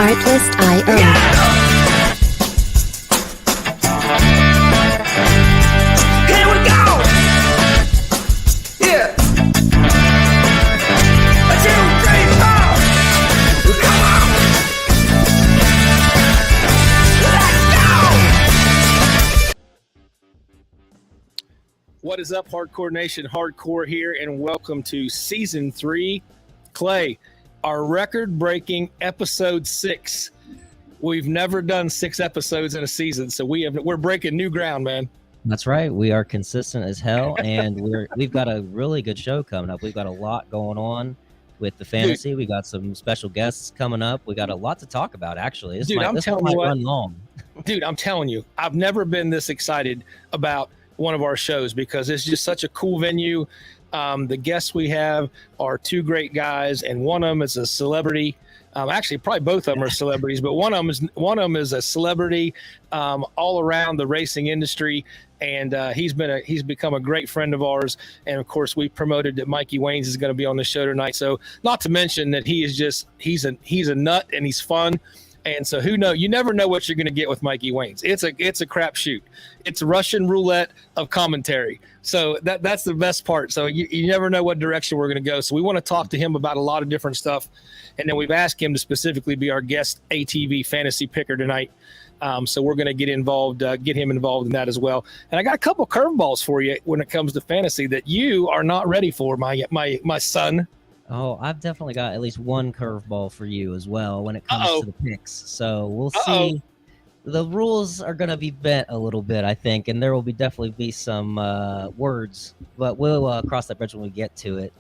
Artlist.io. Here we go! Yeah! A 2, 3, 4! Come on! Let's go! What is up, Hardcore Nation? Hardcore here, and welcome to Season 3. Clay, our record-breaking Episode 6. We've never done 6 episodes in a season, so we're breaking new ground, man. That's right. We are consistent as hell, and we've got a really good show coming up. We've got a lot going on with the fantasy. We got some special guests coming up. We got a lot to talk about, actually. This might run long. Dude, I'm telling you, I've never been this excited about one of our shows because it's just such a cool venue. The guests we have are 2 great guys, and one of them is a celebrity. Actually, probably both of them are celebrities, but one of them is a celebrity all around the racing industry, and he's become a great friend of ours. And of course, we promoted that Mikey Waynes is going to be on the show tonight. So, not to mention that he's a nut and he's fun. And so who knows? You never know what you're going to get with Mikey Waynes. It's a crapshoot. It's Russian roulette of commentary. So that's the best part. So you never know what direction we're going to go. So we want to talk to him about a lot of different stuff. And then we've asked him to specifically be our guest ATV fantasy picker tonight. So we're going to get him involved in that as well. And I got a couple curveballs for you when it comes to fantasy that you are not ready for, my son. Oh, I've definitely got at least one curveball for you as well when it comes to the picks. So we'll see. The rules are going to be bent a little bit, I think, and there will definitely be some words, but we'll cross that bridge when we get to it.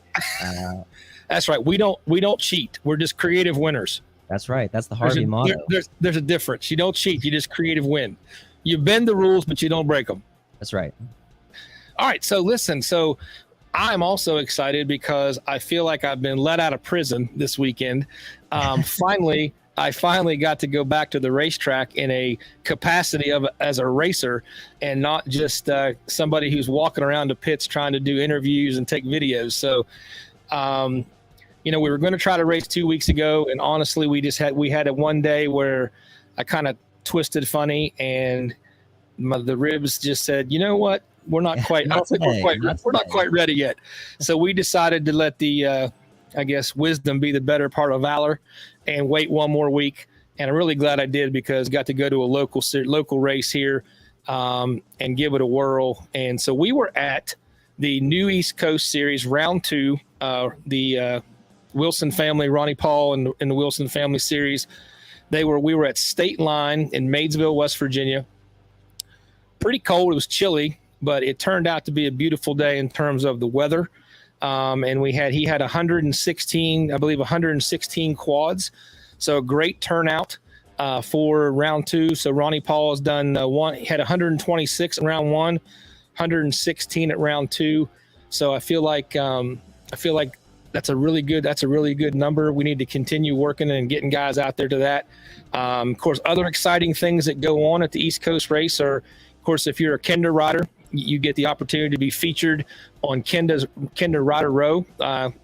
That's right. We don't cheat. We're just creative winners. That's right. That's the Harvey motto. There's a difference. You don't cheat. You just creative win. You bend the rules, but you don't break them. That's right. All right. So listen. So I'm also excited because I feel like I've been let out of prison this weekend. I finally got to go back to the racetrack in a capacity as a racer and not just somebody who's walking around the pits trying to do interviews and take videos. So, we were going to try to race 2 weeks ago, and honestly, we had it one day where I kind of twisted funny, and the ribs just said, you know what? We're not quite. I don't think we're not quite ready yet. So we decided to let the, wisdom be the better part of valor, and wait one more week. And I'm really glad I did because I got to go to a local race here, and give it a whirl. And so we were at the New East Coast Series Round 2, the Wilson family, Ronnie Paul, and the Wilson family series. We were at State Line in Maysville, West Virginia. Pretty cold. It was chilly, but it turned out to be a beautiful day in terms of the weather. And he had 116 quads. So a great turnout for round 2. So Ronnie Paul has done he had 126 in round 1, 116 at round 2. So I feel like that's a really good number. We need to continue working and getting guys out there to that. Of course, other exciting things that go on at the East Coast race are, of course, if you're a Kinder rider, you get the opportunity to be featured on Kinder Rider Row.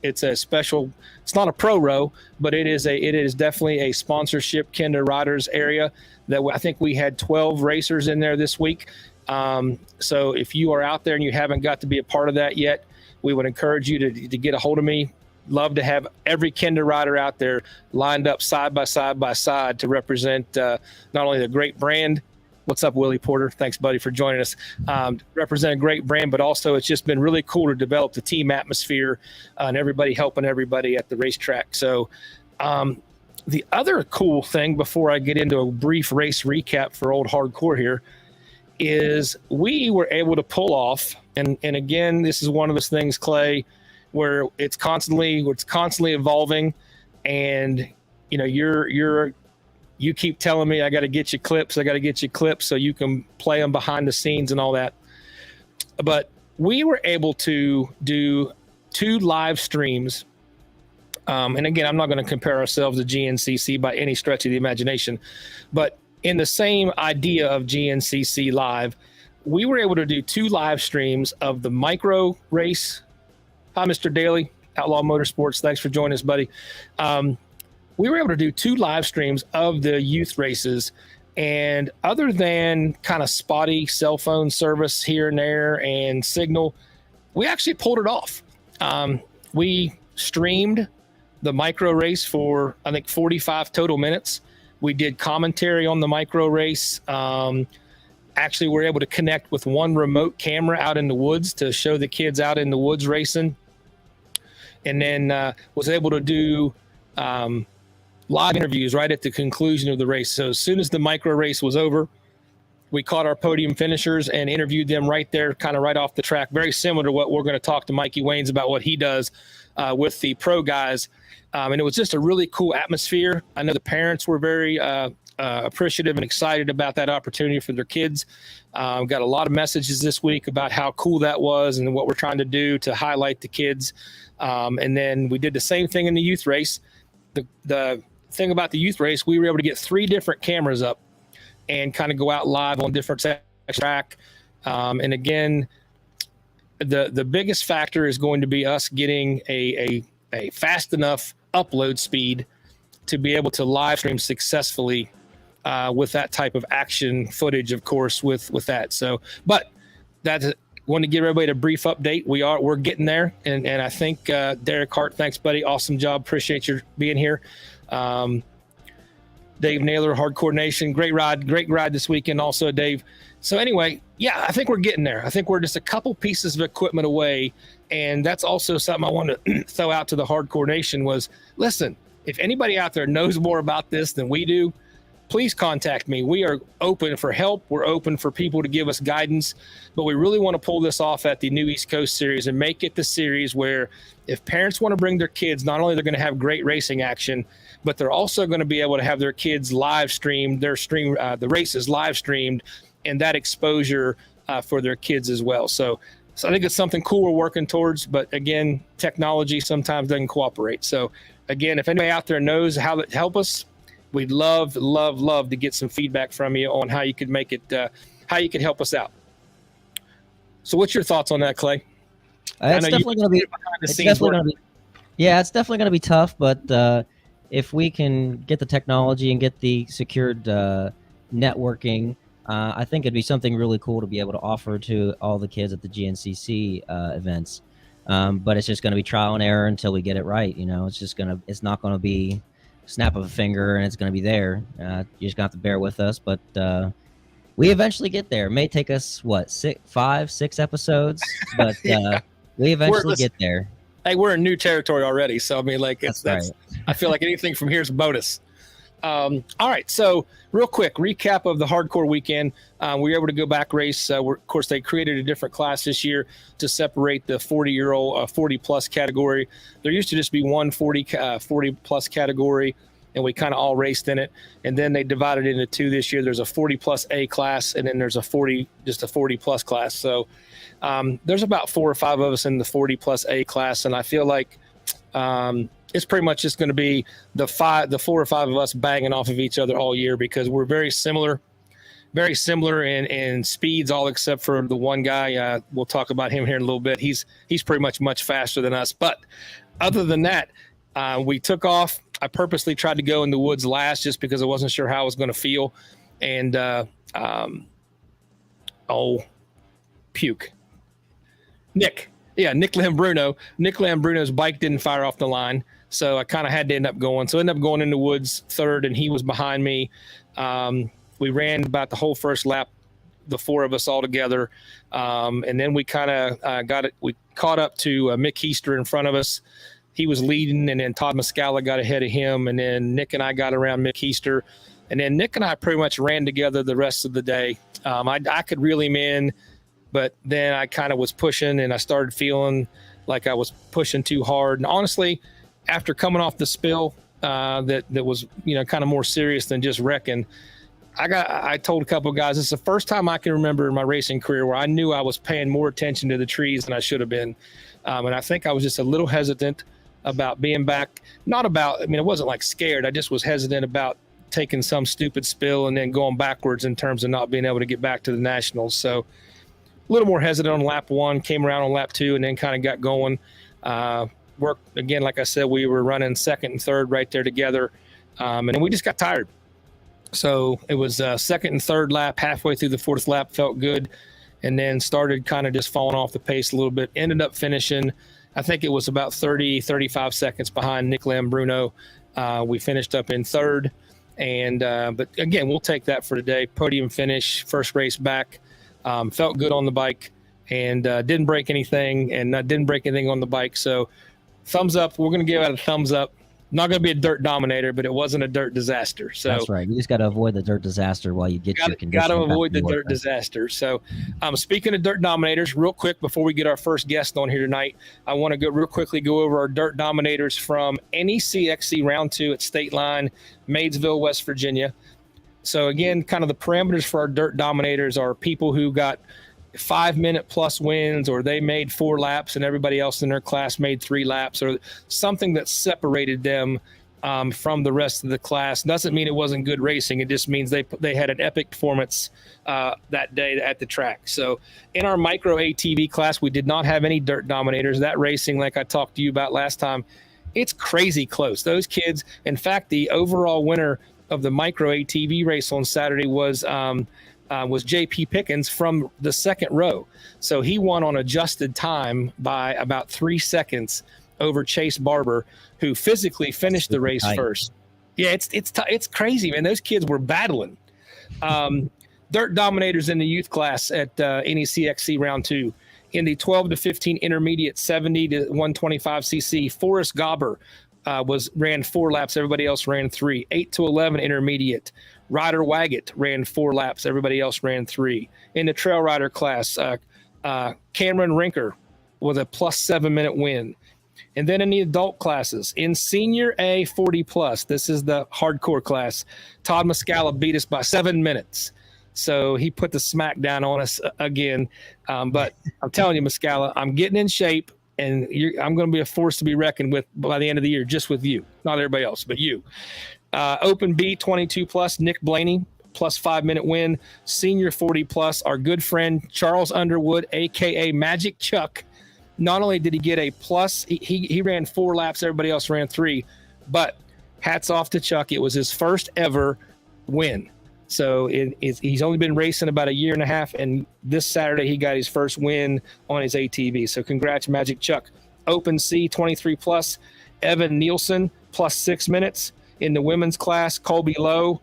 It's a special. It's not a pro row, but it is definitely a sponsorship Kinder Riders area. That I think we had 12 racers in there this week. So if you are out there and you haven't got to be a part of that yet, we would encourage you to get a hold of me. Love to have every Kinder rider out there lined up side by side to represent not only the great brand. What's up, Willie Porter? Thanks, buddy, for joining us. Represent a great brand, but also it's just been really cool to develop the team atmosphere and everybody helping everybody at the racetrack. So the other cool thing before I get into a brief race recap for old hardcore here is we were able to pull off, and again, this is one of those things, Clay, where it's constantly evolving, and you keep telling me I got to get you clips so you can play them behind the scenes and all that. But we were able to do 2 live streams. And again, I'm not going to compare ourselves to GNCC by any stretch of the imagination, but in the same idea of GNCC Live, we were able to do 2 live streams of the micro race. Hi, Mr. Daly, Outlaw Motorsports. Thanks for joining us, buddy. we were able to do 2 live streams of the youth races. And other than kind of spotty cell phone service here and there and signal, we actually pulled it off. We streamed the micro race for, I think, 45 total minutes. We did commentary on the micro race. Actually, we're able to connect with one remote camera out in the woods to show the kids out in the woods racing. And then was able to do live interviews right at the conclusion of the race. So as soon as the micro race was over, we caught our podium finishers and interviewed them right there, kind of right off the track. Very similar to what we're going to talk to Mikey Waynes about, what he does with the pro guys. And it was just a really cool atmosphere. I know the parents were very appreciative and excited about that opportunity for their kids. Got a lot of messages this week about how cool that was and what we're trying to do to highlight the kids. And then we did the same thing in the youth race. The thing about the youth race, we were able to get 3 different cameras up and kind of go out live on different track. And again, the biggest factor is going to be us getting a fast enough upload speed to be able to live stream successfully with that type of action footage, of course, with that. So, but that's want to give everybody a brief update. We're getting there. And I think Derek Hart, thanks, buddy. Awesome job. Appreciate you being here. Dave Naylor, Hardcore Nation, great ride this weekend also, Dave. So anyway, yeah, I think we're getting there. I think we're just a couple pieces of equipment away. And that's also something I want to throw out to the Hardcore Nation was, listen, if anybody out there knows more about this than we do, please contact me. We are open for help. We're open for people to give us guidance, but we really want to pull this off at the New East Coast Series and make it the series where if parents want to bring their kids, not only they're going to have great racing action, but they're also going to be able to have their kids live streamed, the races live streamed, and that exposure for their kids as well. So I think it's something cool we're working towards, but again, technology sometimes doesn't cooperate. So again, if anybody out there knows how to help us, we'd love to get some feedback from you on how you could make it, how you could help us out. So what's your thoughts on that, Clay? It's definitely going to be it's definitely going to be tough, but if we can get the technology and get the secured networking, I think it'd be something really cool to be able to offer to all the kids at the GNCC events. But it's just going to be trial and error until we get it right. It's not going to be snap of a finger and it's going to be there. You just got to bear with us, but we eventually get there. It may take us 5-6 episodes, but we eventually get there. Hey, we're in new territory already, so I mean, like that's right. I feel like anything from here is a bonus. All right, so real quick recap of the hardcore weekend. We were able to go back race. Of course, they created a different class this year to separate the 40-year-old 40-plus category. There used to just be one 40-plus category, and we kind of all raced in it. And then they divided it into 2 this year. There's a 40-plus A class, and then there's a 40-plus class. So there's about 4 or 5 of us in the 40-plus A class, and I feel like it's pretty much just going to be the 4 or 5 of us banging off of each other all year because we're very similar in speeds, all except for the one guy. We'll talk about him here in a little bit. He's pretty much faster than us. But other than that, we took off. I purposely tried to go in the woods last just because I wasn't sure how I was going to feel. And puke. Nick Lambruno's bike didn't fire off the line. So I kind of had to end up going. So I ended up going in the woods third, and he was behind me. We ran about the whole first lap, the 4 of us all together. And then we kind of we caught up to Mick Heister in front of us. He was leading, and then Todd Muscala got ahead of him. And then Nick and I got around Mick Heister. And then Nick and I pretty much ran together the rest of the day. I could reel him in, but then I kind of was pushing, and I started feeling like I was pushing too hard. And honestly, after coming off the spill that was kind of more serious than just wrecking, I told a couple of guys, it's the first time I can remember in my racing career where I knew I was paying more attention to the trees than I should have been. And I think I was just a little hesitant about being back. It wasn't like scared. I just was hesitant about taking some stupid spill and then going backwards in terms of not being able to get back to the Nationals. So a little more hesitant on lap 1, came around on lap 2, and then kind of got going. Worked again, like I said, we were running second and third right there together. And then we just got tired. So it was second and third lap, halfway through the fourth lap, felt good, and then started kind of just falling off the pace a little bit. Ended up finishing, I think it was about 35 seconds behind Nick Lambruno. We finished up in third. And but again, we'll take that for today. Podium finish, first race back. Felt good on the bike, and didn't break anything, and didn't break anything on the bike. So thumbs up. We're going to give it a thumbs up. Not going to be a dirt dominator, but it wasn't a dirt disaster. So that's right. You just got to avoid the dirt disaster while you get your condition. Got to avoid the dirt disaster. So speaking of dirt dominators, real quick before we get our first guest on here tonight, I want to real quickly go over our dirt dominators from NEC XC Round 2 at State Line, Maysville, West Virginia. So again, kind of the parameters for our dirt dominators are people who got 5-minute plus wins, or they made 4 laps and everybody else in their class made 3 laps, or something that separated them from the rest of the class. Doesn't mean it wasn't good racing. It just means they had an epic performance that day at the track. So in our micro ATV class, we did not have any dirt dominators. That racing, like I talked to you about last time, it's crazy close. Those kids, in fact, the overall winner of the micro ATV race on Saturday was J.P. Pickens from the second row. So he won on adjusted time by about 3 seconds over Chase Barber, who physically finished the race first. Yeah, it's crazy, man. Those kids were battling. Dirt dominators in the youth class at NEC XC Round 2. In the 12 to 15 intermediate 70 to 125 cc, Forrest Gobber ran 4 laps. Everybody else ran 3. 8 to 11 intermediate, Ryder Waggett ran 4 laps. Everybody else ran 3. In the trail rider class, Cameron Rinker with a plus 7-minute win. And then in the adult classes, in senior A 40 plus, this is the hardcore class, Todd Muscala beat us by 7 minutes. So he put the smack down on us again. But I'm telling you, Muscala, I'm getting in shape, and I'm going to be a force to be reckoned with by the end of the year, just with you, not everybody else, but you. Open B 22 plus, Nick Blaney, plus 5-minute win. Senior 40 plus, our good friend Charles Underwood, aka Magic Chuck. Not only did he get a plus, he ran 4 laps, everybody else ran 3. But hats off to Chuck. It was his first ever win. So he's only been racing about a year and a half, and this Saturday he got his first win on his ATV. So congrats, Magic Chuck. Open C 23 plus, Evan Nielsen, plus 6 minutes. In the women's class, Colby Lowe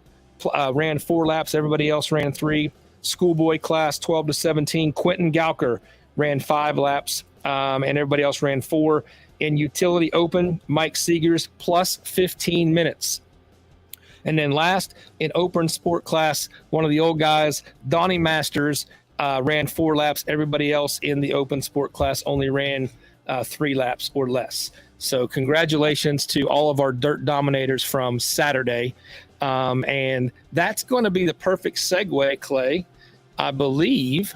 ran 4 laps. Everybody else ran 3. Schoolboy class, 12 to 17, Quentin Gauker ran 5 laps, and everybody else ran 4. In utility open, Mike Seegers, plus 15 minutes. And then last, in open sport class, one of the old guys, Donnie Masters, ran 4 laps. Everybody else in the open sport class only ran 3 laps or less. So congratulations to all of our dirt dominators from Saturday. And that's going to be the perfect segue, Clay, I believe,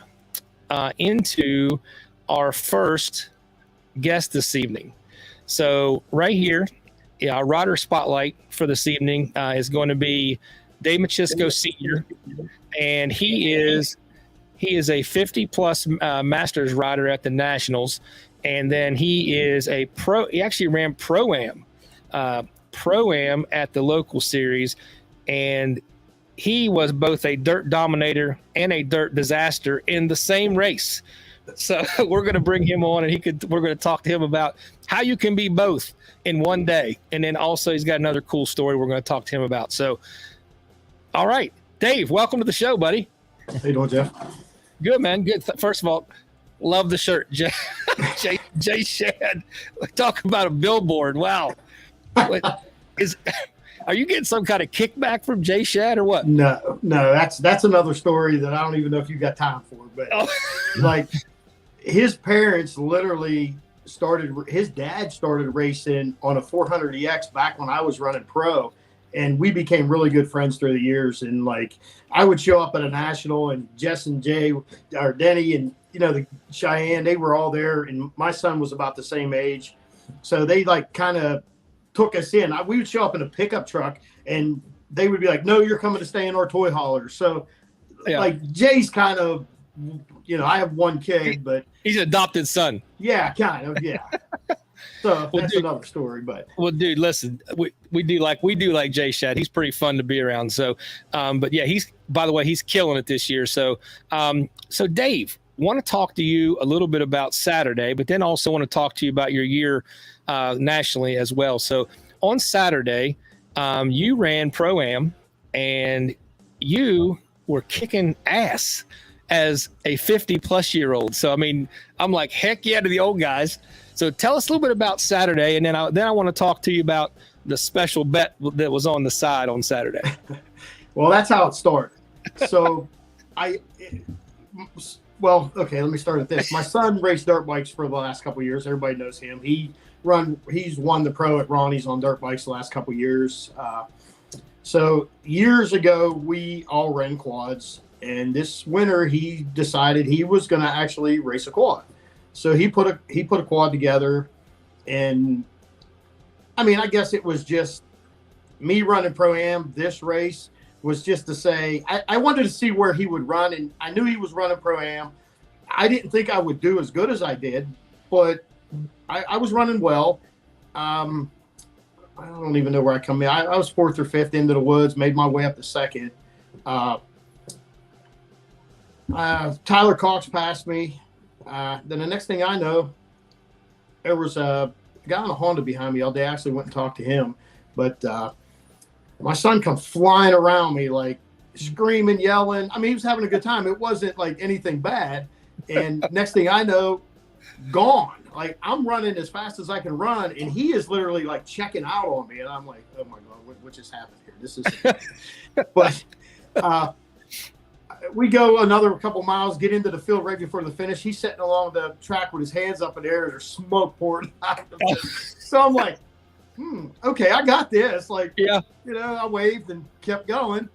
into our first guest this evening. So right here, our rider spotlight for this evening is going to be Dave Machisco Sr., and he is a 50-plus Masters rider at the Nationals, and then he is a pro. He actually ran Pro-Am at the local series, and he was both a dirt dominator and a dirt disaster in the same race. So we're going to bring him on, and we're going to talk to him about how you can be both in one day. And then also he's got another cool story we're going to talk to him about. So, all right, Dave, welcome to the show, buddy. How you doing, Jeff? Good, man. Good. First of all, love the shirt. Jay Shad. Talk about a billboard. Wow. Are you getting some kind of kickback from Jay Shad or what? No, that's another story that I don't even know if you got time for. But like, his parents literally his dad started racing on a 400EX back when I was running pro, and we became really good friends through the years. And like, I would show up at a national, and Jess and Jay, or Denny, and the Cheyenne, they were all there, and my son was about the same age, so they like kind of took us in. We would show up in a pickup truck, and they would be like, "No, you're coming to stay in our toy hauler." So, like, Jay's kind of, I have one kid, but he's an adopted son. Yeah, kind of, yeah. So that's another story. But well, dude, listen, we do like Jay Shad. He's pretty fun to be around. So, but yeah, by the way, he's killing it this year. So, so Dave, want to talk to you a little bit about Saturday, but then also want to talk to you about your year nationally as well. So on Saturday, you ran Pro-Am and you were kicking ass as a 50-plus-year-old. So, I mean, I'm like, heck yeah to the old guys. So tell us a little bit about Saturday, and then I want to talk to you about the special bet that was on the side on Saturday. Well, that's how it started. So well, okay, let me start at this. My son raced dirt bikes for the last couple of years. Everybody knows him. He's won the pro at Ronnie's on dirt bikes the last couple of years. So years ago, we all ran quads, and this winter he decided he was going to actually race a quad. So he put a quad together, and I mean, I guess it was just me running Pro-Am. This race was just to say I wanted to see where he would run, and I knew he was running Pro-Am. I didn't think I would do as good as I did, but I was running well. I don't even know where I come in. I was fourth or fifth into the woods, made my way up to second. Tyler Cox passed me. Then the next thing I know, there was a guy on a Honda behind me all day. I actually went and talked to him, but my son come flying around me, like screaming, yelling. I mean, he was having a good time. It wasn't like anything bad. And next thing I know, gone. Like, I'm running as fast as I can run, and he is literally like checking out on me, and I'm like, oh my God, what just happened here? This is but we go another couple miles, get into the field right before the finish. He's sitting along the track with his hands up in the air, and there's smoke pouring out of him. So I'm like, okay, I got this. Like, yeah, I waved and kept going.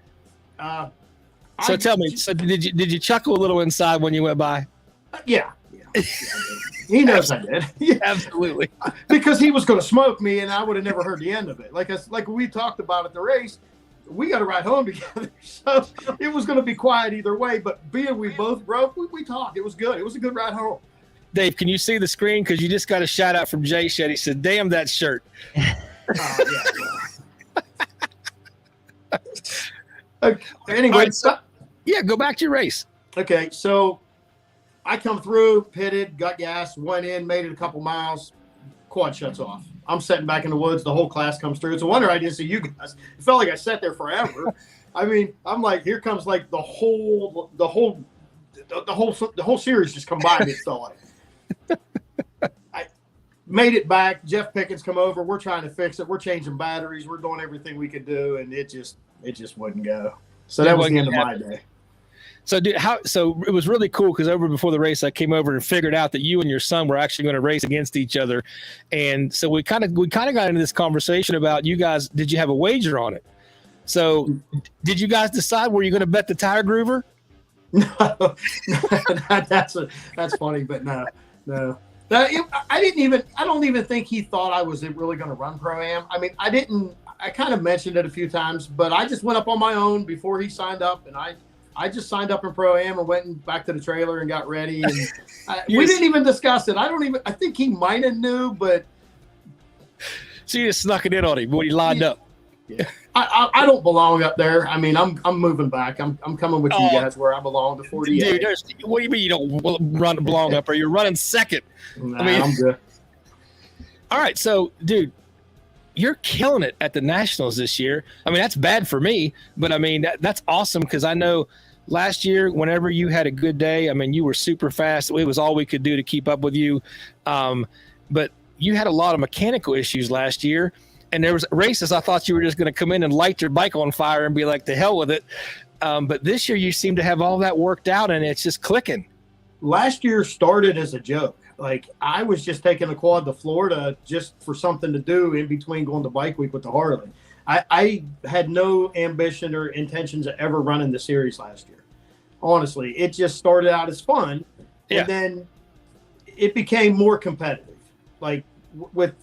So tell me, did you chuckle a little inside when you went by? Yeah. He knows I did. Yeah. Absolutely. Because he was going to smoke me, and I would have never heard the end of it. Like we talked about at the race, we got to ride home together. So it was going to be quiet either way. But being we both broke, we talked. It was good. It was a good ride home. Dave, can you see the screen? Because you just got a shout out from Jay Shed. He said, damn that shirt. Yeah. Okay, anyway. Right, yeah, go back to your race. Okay, so I come through, pitted, got gas, went in, made it a couple miles, quad shuts off. I'm sitting back in the woods. The whole class comes through. It's a wonder I didn't see you guys. It felt like I sat there forever. I mean, I'm like, here comes like the whole series just come by me. It felt like. I made it back. Jeff Pickens come over. We're trying to fix it. We're changing batteries. We're doing everything we could do, and it just wouldn't go. So that was the end of my day. So, so it was really cool because before the race, I came over and figured out that you and your son were actually going to race against each other, and so we kind of got into this conversation about you guys. Did you have a wager on it? So, did you guys decide were you going to bet the tire groover? No, that's funny, but no. I don't even think he thought I was really going to run Pro-Am. I mean, I kind of mentioned it a few times, but I just went up on my own before he signed up, and I just signed up in Pro-Am and went back to the trailer and got ready. And we didn't even discuss it. I think he might have knew, but. So you just snuck it in on him when he lined up. Yeah. I don't belong up there. I mean, I'm moving back. I'm coming with you guys where I belong to 48. Dude, what do you mean you don't belong up there? You're running second. Nah, I'm good. All right. So, dude, you're killing it at the Nationals this year. I mean, that's bad for me, but I mean, that's awesome because I know last year, whenever you had a good day, I mean, you were super fast. It was all we could do to keep up with you. But you had a lot of mechanical issues last year, and there was races I thought you were just going to come in and light your bike on fire and be like, the hell with it. But this year you seem to have all that worked out, and it's just clicking. Last year started as a joke. Like, I was just taking a quad to Florida just for something to do in between going to bike week with the Harley. I had no ambition or intentions of ever running the series last year. Honestly, it just started out as fun, and then it became more competitive. Like with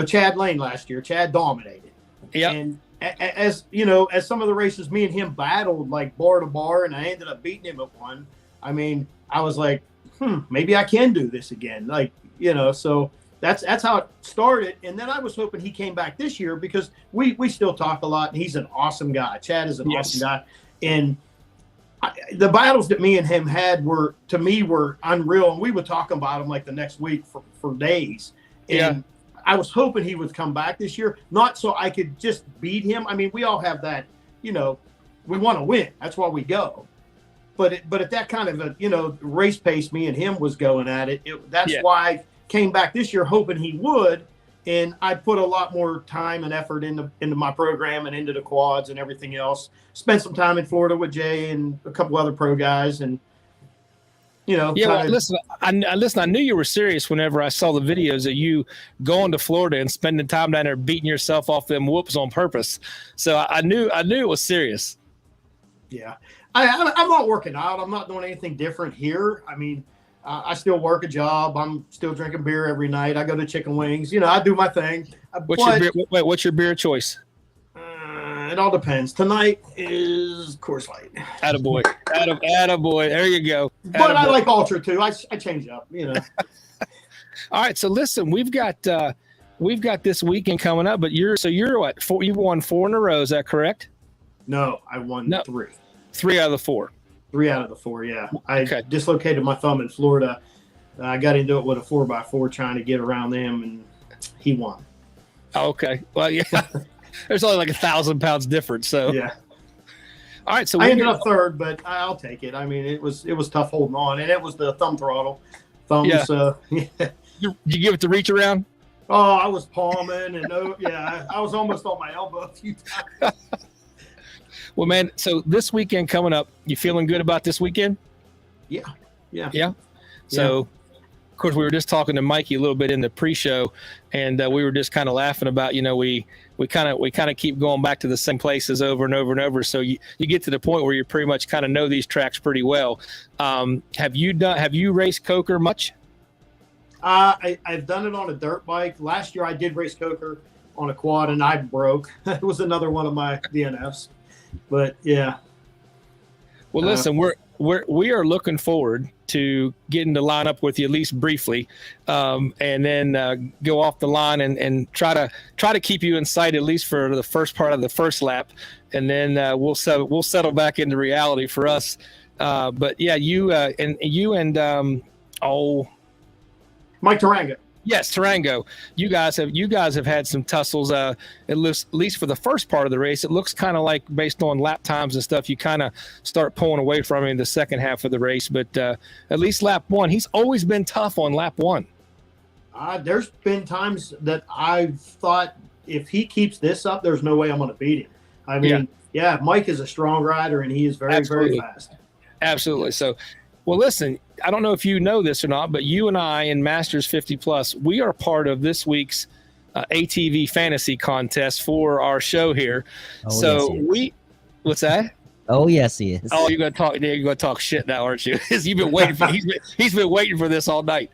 Chad Lane last year, Chad dominated. Yeah. And as some of the races me and him battled like bar to bar, and I ended up beating him at one. I mean, I was like, maybe I can do this again. Like, so that's how it started. And then I was hoping he came back this year because we still talk a lot. And he's an awesome guy. Chad is an awesome guy. And the battles that me and him had were unreal. And we would talk about them like the next week for days. And I was hoping he would come back this year, not so I could just beat him. I mean, we all have that, we want to win. That's why we go. But at that kind of a, race pace me and him was going at it. That's why I came back this year hoping he would. And I put a lot more time and effort into my program and into the quads and everything else. Spent some time in Florida with Jay and a couple other pro guys. And, listen, I knew you were serious whenever I saw the videos of you going to Florida and spending time down there beating yourself off them whoops on purpose. So I knew it was serious. Yeah. I'm not working out. I'm not doing anything different here. I mean, I still work a job. I'm still drinking beer every night. I go to chicken wings. I do my thing. What's your beer choice? It all depends. Tonight is Coors Light. Attaboy. Attaboy. There you go. But I like Ultra too. I change up, All right. So listen, we've got this weekend coming up, but you're what? You won 4 in a row. Is that correct? No, I won 3. 3 out of the 4. 3 out of the 4. Yeah. I dislocated my thumb in Florida. I got into it with a 4x4 trying to get around them, and he won. Okay. Well, yeah. There's only like 1,000 pounds difference. So yeah. All right. So I ended up 3rd, but I'll take it. I mean, it was tough holding on, and it was the thumb throttle. Thumbs. Yeah. Did you give it the reach around? Oh, I was palming, and I was almost on my elbow a few times. Well, man. So this weekend coming up, you feeling good about this weekend? Yeah. So. Of course, we were just talking to Mikey a little bit in the pre-show, and we were just kind of laughing about, we kind of keep going back to the same places over and over and over. So you get to the point where you pretty much kind of know these tracks pretty well. Have you raced Coker much? I've done it on a dirt bike. Last year I did race Coker on a quad and I broke. It was another one of my DNFs, but yeah. Well, listen, we are looking forward to getting to line up with you at least briefly, and then go off the line and try to keep you in sight at least for the first part of the first lap, and then we'll settle back into reality for us. But yeah, you and Mike Tarango. Yes, Tarango. You guys have had some tussles. At least for the first part of the race, it looks kind of like based on lap times and stuff, you kind of start pulling away from him in the second half of the race. But at least lap 1, he's always been tough on lap 1. There's been times that I've thought if he keeps this up, there's no way I'm going to beat him. I mean, Mike is a strong rider and he is very, very fast. Absolutely. So, well, listen, I don't know if you know this or not, but you and I in Masters 50 Plus, we are part of this week's ATV Fantasy Contest for our show here. What's that? Oh yes, he is. Oh, you're gonna talk shit now, aren't you? You've been waiting for he's been waiting for this all night.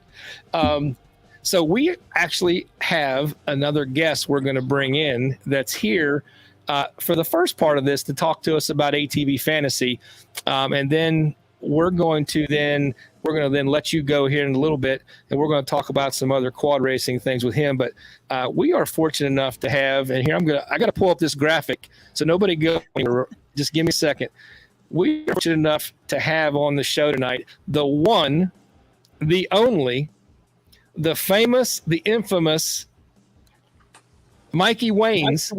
So we actually have another guest we're going to bring in that's here for the first part of this to talk to us about ATV Fantasy, and then we're going to then let you go here in a little bit, and we're going to talk about some other quad racing things with him. But we are fortunate enough to have, and here I got to pull up this graphic, so nobody go anywhere. Just give me a second. We are fortunate enough to have on the show tonight the one, the only, the famous, the infamous Mikey Waynes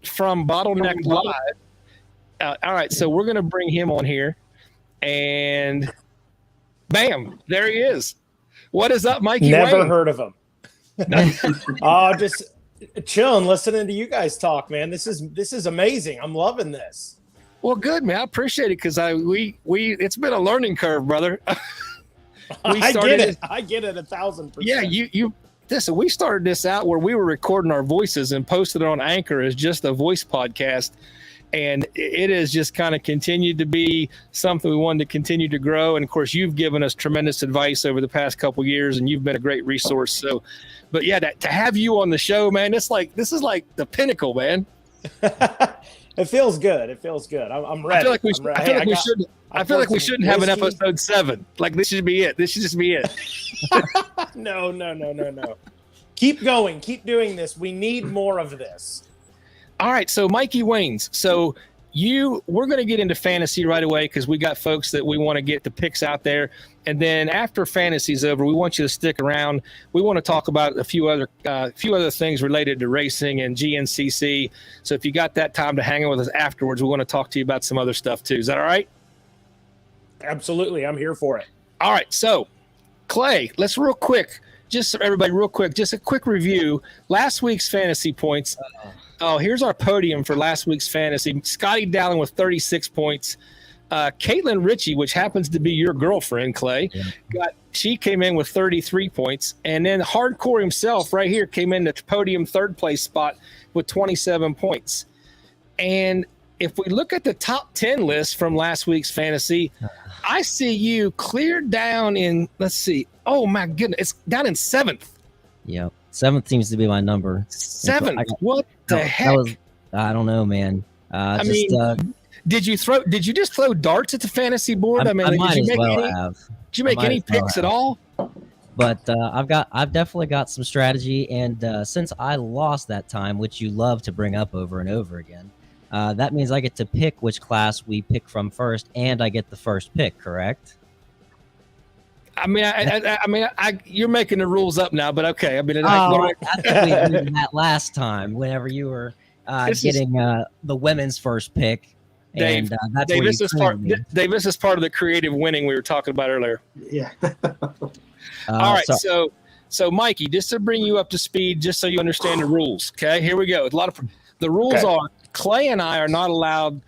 from Bottleneck Live. All right, so we're going to bring him on here. And bam, there he is. What is up, Mikey? Never Wayne? heard of him. Just chilling, listening to you guys talk, man. This is amazing. I'm loving this. Well, good, man. I appreciate it because it's been a learning curve, brother. I get it 1,000%. Yeah, you listen. We started this out where we were recording our voices and posted it on Anchor as just a voice podcast. And it has just kind of continued to be something we wanted to continue to grow. And of course, you've given us tremendous advice over the past couple of years, and you've been a great resource. So, but yeah, to have you on the show, man, this is like the pinnacle, man. It feels good. I'm ready. I feel like I feel like we shouldn't have an episode 7. Like this should be it. This should just be it. No. Keep going. Keep doing this. We need more of this. All right. So Mikey Waynes. So we're going to get into fantasy right away because we got folks that we want to get the picks out there. And then after fantasy's over, we want you to stick around. We want to talk about a few other things related to racing and GNCC. So if you got that time to hang out with us afterwards, we want to talk to you about some other stuff too. Is that all right? Absolutely. I'm here for it. All right. So Clay, let's real quick, just a quick review. Last week's fantasy points. Oh, here's our podium for last week's fantasy. Scotty Dowling with 36 points. Caitlin Ritchie, which happens to be your girlfriend, Clay, she came in with 33 points. And then Hardcore himself right here came in the podium third place spot with 27 points. And if we look at the top 10 list from last week's fantasy, I see you clear down in, let's see. Oh, my goodness. It's down in 7th. Yep. 7th seems to be my number. 7th. What the heck? I don't know, man. Did you just throw darts at the fantasy board? I might as well have. Did you make any picks at all? But I've definitely got some strategy, and since I lost that time, which you love to bring up over and over again, that means I get to pick which class we pick from first, and I get the first pick. Correct? You're making the rules up now, but okay. I think we did that last time whenever you were getting the women's first pick. Dave, and that's Dave, where this is part of the creative winning we were talking about earlier. Yeah. All right, so Mikey, just to bring you up to speed, just so you understand the rules. Okay, here we go. The rules are Clay and I are not allowed.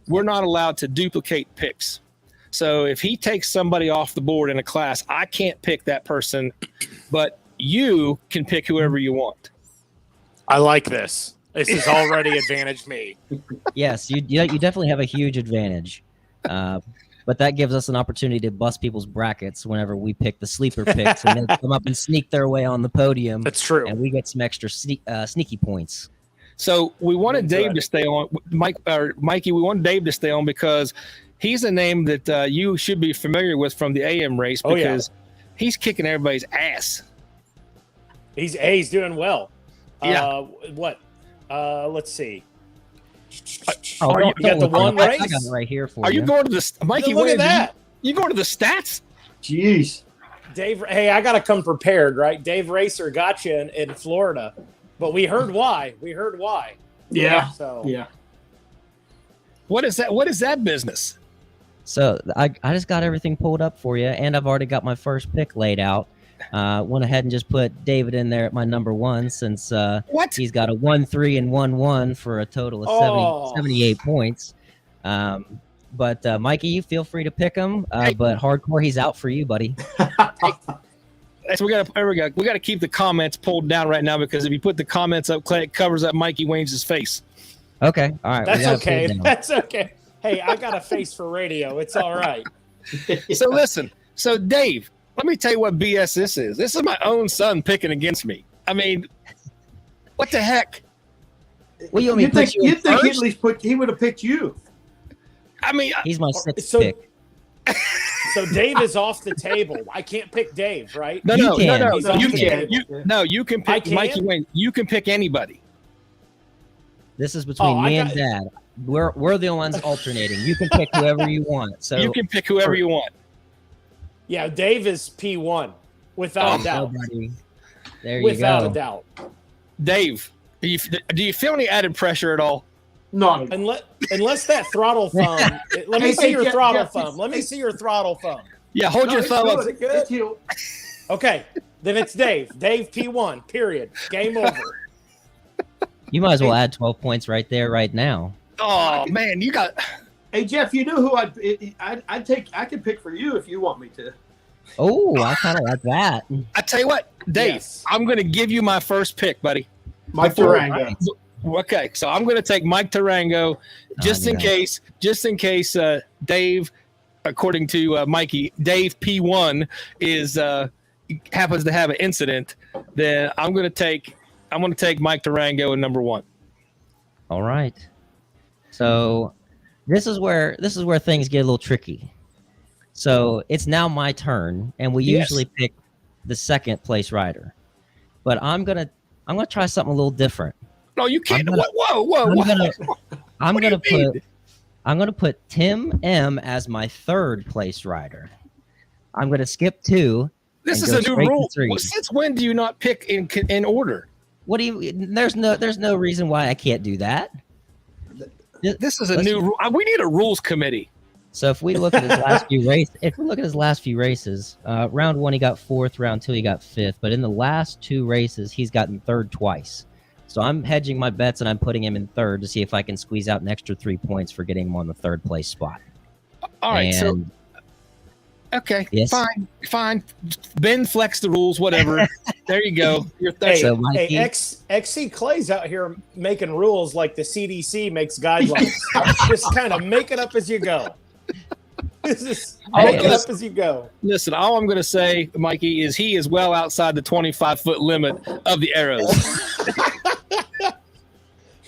We're not allowed to duplicate picks. So if he takes somebody off the board in a class, I can't pick that person, but you can pick whoever you want. I like this. This has already advantaged me. Yes, you definitely have a huge advantage. But that gives us an opportunity to bust people's brackets whenever we pick the sleeper picks and they come up and sneak their way on the podium. That's true. And we get some extra sneaky points. So we wanted Dave to stay on. Mikey, we wanted Dave to stay on because he's a name that you should be familiar with from the AM race because he's kicking everybody's ass. He's doing well. Yeah. Let's see. You got the one race? I got it right here for you. Are you going to the Mikey? Look at that. You going to the stats? Jeez. Dave, hey, I got to come prepared, right? Dave Racer got you in Florida, but we heard why. Yeah. So yeah. What is that? What is that business? So I just got everything pulled up for you, and I've already got my first pick laid out. Went ahead and just put David in there at my number 1 since he's got a 1-3 and 1-1 for a total of 78 points. But Mikey, you feel free to pick him. But Hardcore, he's out for you, buddy. So we got to keep the comments pulled down right now because if you put the comments up, Clay, it covers up Mikey Wayne's face. Okay, all right. That's okay. That's okay. Hey, I got a face for radio. It's all right. So listen. So Dave, let me tell you what BS this is. This is my own son picking against me. I mean, what the heck? Well, you think at least he would have picked you. I mean, he's my 6th pick. So Dave is off the table. I can't pick Dave, right? No. You can pick I can? Mikey Wayne. You can pick anybody. This is between me and Dad. We're the ones alternating. You can pick whoever you want. So you can pick whoever you want. Yeah, Dave is P1 without a doubt. There you without go. a doubt. Dave, do you feel any added pressure at all? No. Unless that throttle thumb. Let me see your throttle thumb. Let me see your throttle thumb. Yeah, hold your thumb up. It's you. Okay, then it's Dave. Dave P1. Period. Game over. You might as well add 12 points right there, right now. Oh man, you got. Hey Jeff, you know who I'd take? I could pick for you if you want me to. Oh, I kind of like that. I tell you what, Dave, Yes. I'm going to give you my first pick, buddy. Mike Durango. Okay, so I'm going to take Mike Durango just in case. Dave, according to Mikey, Dave P1 is happens to have an incident. Then I'm going to take Mike Durango in number 1. All right. So this is where things get a little tricky. So it's now my turn, and we usually pick the second place rider. But I'm gonna try something a little different. No, you can't. Whoa! I'm gonna put Tim M as my third place rider. I'm gonna skip 2. This is a new rule. Since when do you not pick in order? What do you? There's no reason why I can't do that. This is a new rule. We need a rules committee. So if we look at his last few races, round 1 he got 4th, round 2 he got 5th, but in the last 2 races he's gotten 3rd twice. So I'm hedging my bets and I'm putting him in 3rd to see if I can squeeze out an extra 3 points for getting him on the 3rd place spot. All right, okay, yes. Fine. Ben flex the rules, whatever. There you go. You're third. XC Clay's out here making rules like the CDC makes guidelines. Just kind of make it up as you go. Make it up as you go. Listen, all I'm going to say, Mikey, is he is well outside the 25-foot limit of the arrows.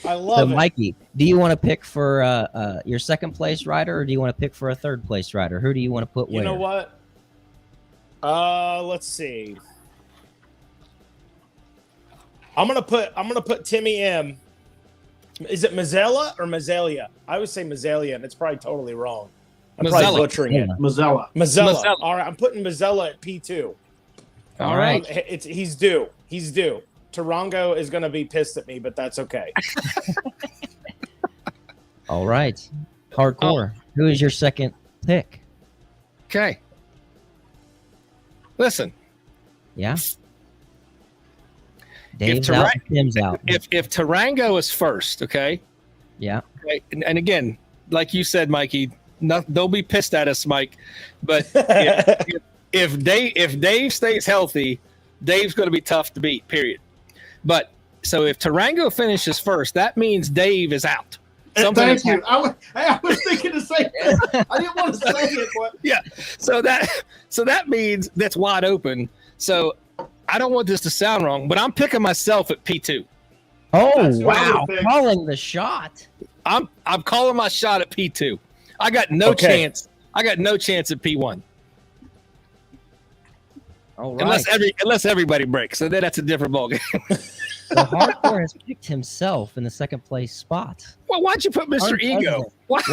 I love it. Mikey, do you want to pick for your second place rider, or do you want to pick for a third place rider? Who do you want to put where? You know what? Let's see. I'm gonna put Timmy M. Is it Mazzella or Mazzalia? I would say Mazzalia, and it's probably totally wrong. I'm probably butchering it. Mazzella. All right, I'm putting Mazzella at P2. All right. He's due. Tarango is going to be pissed at me, but that's okay. All right. Hardcore. Who is your second pick? Okay. Listen. Yeah. Dave's out, Tim's out. If Tarango is first, okay? Yeah. Okay. And again, like you said, Mikey, don't be pissed at us, Mike. But if Dave stays healthy, Dave's going to be tough to beat, period. But so if Tarango finishes first, that means Dave is out. Thank you. I was thinking the same thing. I didn't want to say it, but yeah. So that means that's wide open. So I don't want this to sound wrong, but I'm picking myself at P2. Oh wow! Calling the shot. I'm calling my shot at P2. I got no chance. I got no chance at P1. All right. Unless everybody breaks, so then that's a different ballgame. So Hardcore has picked himself in the second place spot. Well, why'd you put Mr. Ego? What?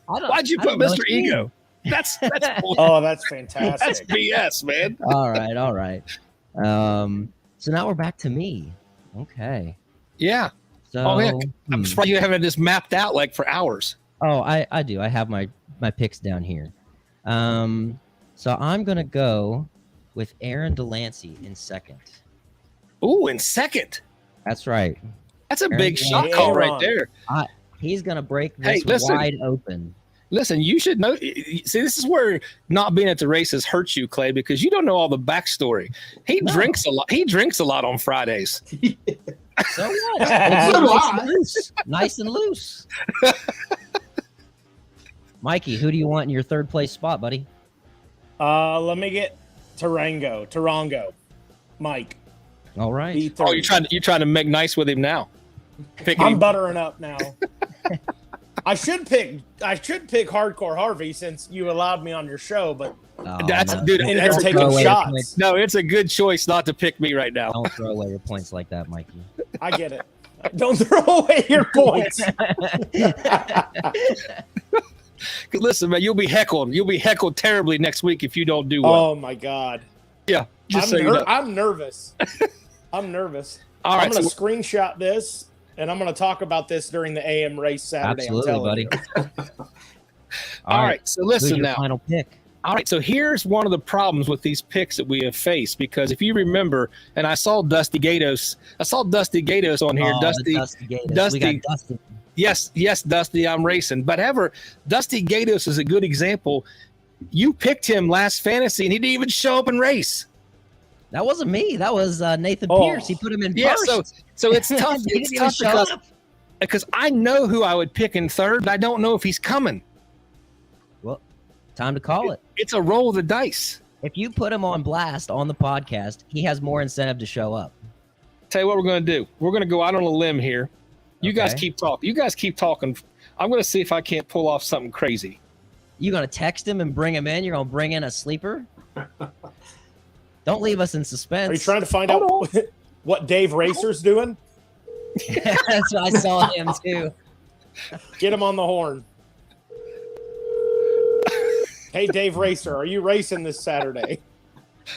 Why'd you put Mr. Ego? That's oh, that's fantastic. That's BS, man. All right. So now we're back to me. Okay. Yeah. So I'm surprised you haven't this mapped out like for hours. Oh, I do. I have my picks down here. So I'm gonna go with Aaron Delancey in second. Ooh, in second. That's right. That's a big shot call right there. He's gonna break this wide open. Listen, you should know. See, this is where not being at the races hurts you, Clay, because you don't know all the backstory. He drinks a lot. He drinks a lot on Fridays. So what? Nice and loose. Mikey, who do you want in your third place spot, buddy? Let me get Tarango. Mike. All right. B3. Oh, you're trying to make nice with him now. I'm buttering up now. I should pick Hardcore Harvey since you allowed me on your show, but it's taking shots. No, it's a good choice not to pick me right now. Don't throw away your points like that, Mikey. I get it. Don't throw away your points. Listen, man, you'll be heckled. You'll be heckled terribly next week if you don't do well. Oh my God. Yeah. I'm nervous. I'm nervous. All right, I'm going to screenshot this, and I'm going to talk about this during the AM race Saturday. Absolutely, buddy. All right. So listen your now. Final pick. All right. So here's one of the problems with these picks that we have faced, because if you remember, and I saw Dusty Gatos on here. Dusty. We got Dusty. Yes, Dusty, I'm racing. But Dusty Gatos is a good example. You picked him last fantasy, and he didn't even show up and race. That wasn't me. That was Nathan Pierce. He put him in first. So it's tough. It's tough because I know who I would pick in third, but I don't know if he's coming. Well, time to call it. It's a roll of the dice. If you put him on blast on the podcast, he has more incentive to show up. Tell you what we're going to do. We're going to go out on a limb here. You guys keep talking. I'm going to see if I can't pull off something crazy. You gonna text him and bring him in? You're gonna bring in a sleeper? Don't leave us in suspense. Are you trying to find out what Dave Racer's doing? That's what I saw him too. Get him on the horn. Hey, Dave Racer, are you racing this Saturday?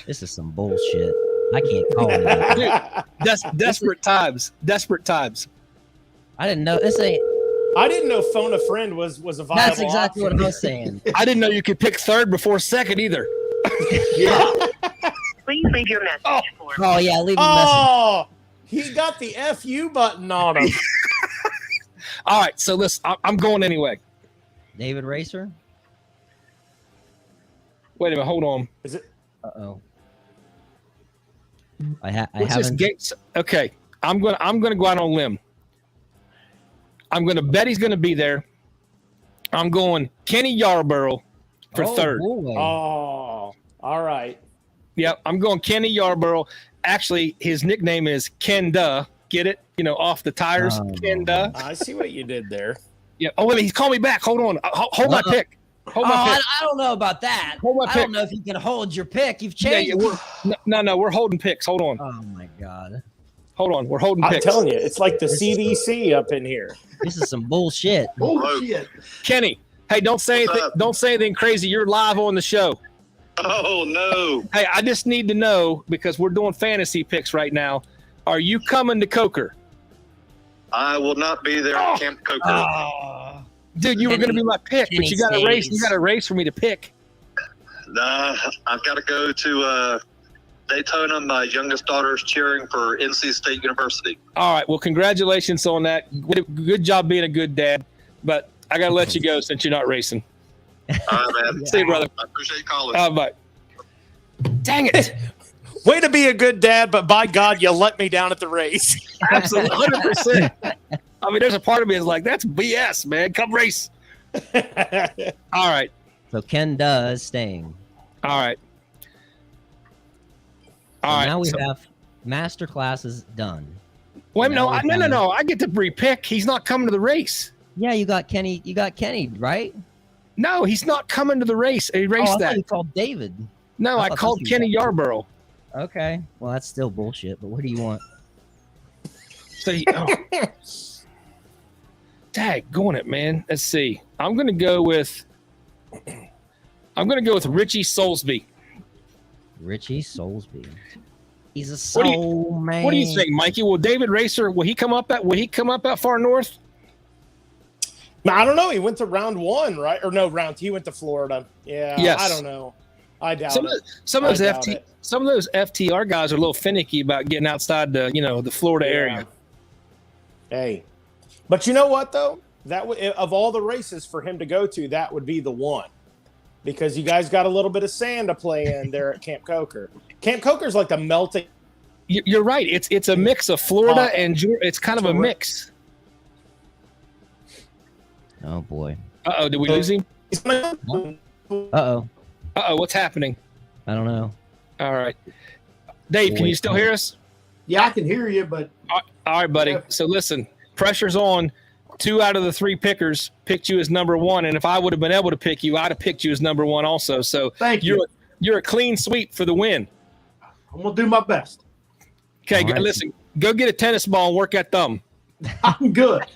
This is some bullshit. I can't call it. Dude, desperate times. Desperate times. I didn't know this ain't. I didn't know phone a friend was a viable That's exactly option. what I was saying. I didn't know you could pick third before second either. Yeah. Please leave your message for me. Oh yeah, leave a message. Oh, he got the FU button on him. All right, so listen, I'm going anyway. David Racer. Wait a minute, hold on. Is it? Uh-oh. What's this Gates? Okay, I'm gonna go out on a limb. I'm gonna bet he's gonna be there. I'm going Kenny Yarborough for third. Boy. Oh, all right. Yep, I'm going Kenny Yarborough. Actually, his nickname is Ken Duh. Get it? Off the tires, Ken Duh. I see what you did there. Yeah. Oh, wait, he's calling me back. Hold on. Hold my pick. Hold my pick. I don't know about that. Hold my I pick. don't know if you can hold your pick. You've changed. No, we're holding picks. Hold on. Oh my god. Hold on. We're holding I'm picks. telling you, it's like the CDC up in here. This is some bullshit. Bullshit. Kenny, hey, don't say anything. Don't say anything crazy. You're live on the show. Oh, no. Hey, I just need to know, because we're doing fantasy picks right now. Are you coming to Coker? I will not be there at Camp Coker. Dude, you were going to be my pick, but you got a race. You got a race for me to pick. Nah, I've got to go to Daytona. My youngest daughter's cheering for NC State University. All right. Well, congratulations on that. Good job being a good dad. But I got to let you go since you're not racing. All right, man. See you, brother. I appreciate you calling. Bye. Dang it. Way to be a good dad, but by God, you let me down at the race. Absolutely. 100%. I mean, there's a part of me that's like, that's BS, man. Come race. All right. So Ken does staying. All right. All right. Now we have master classes done. Wait, no. I get to re-pick. He's not coming to the race. Yeah, you got Kenny. You got Kenny, right? No, he's not coming to the race. He raced I that. thought you called David. No, I called Kenny Yarborough. Okay. Well, that's still bullshit, but what do you want? So, daggone it, man. Let's see. I'm gonna go with Richie Soulsby. Richie Soulsby. He's a soul man. What do you think, Mikey? Will David Racer? Will he come up that far north? I don't know. He went to round one, right? Or no, he went to Florida. Yeah. Yes. I don't know. I doubt it. Some of those FTR guys are a little finicky about getting outside the Florida area. Hey, but you know what though? Of all the races for him to go to, that would be the one, because you guys got a little bit of sand to play in there at Camp Coker. Camp Coker's like the melting. You're right. It's a mix of Florida and it's kind of a mix. Oh boy. Uh-oh, did we lose him? Uh-oh. What's happening? I don't know. All right. Dave, can you still hear us? Yeah, I can hear you, but... All right, buddy. Yeah. So listen, pressure's on. 2 out of the 3 pickers picked you as number 1, and if I would have been able to pick you, I'd have picked you as number 1 also. So thank you. You're a clean sweep for the win. I'm going to do my best. Okay, right. Listen, go get a tennis ball and work that thumb. I'm good.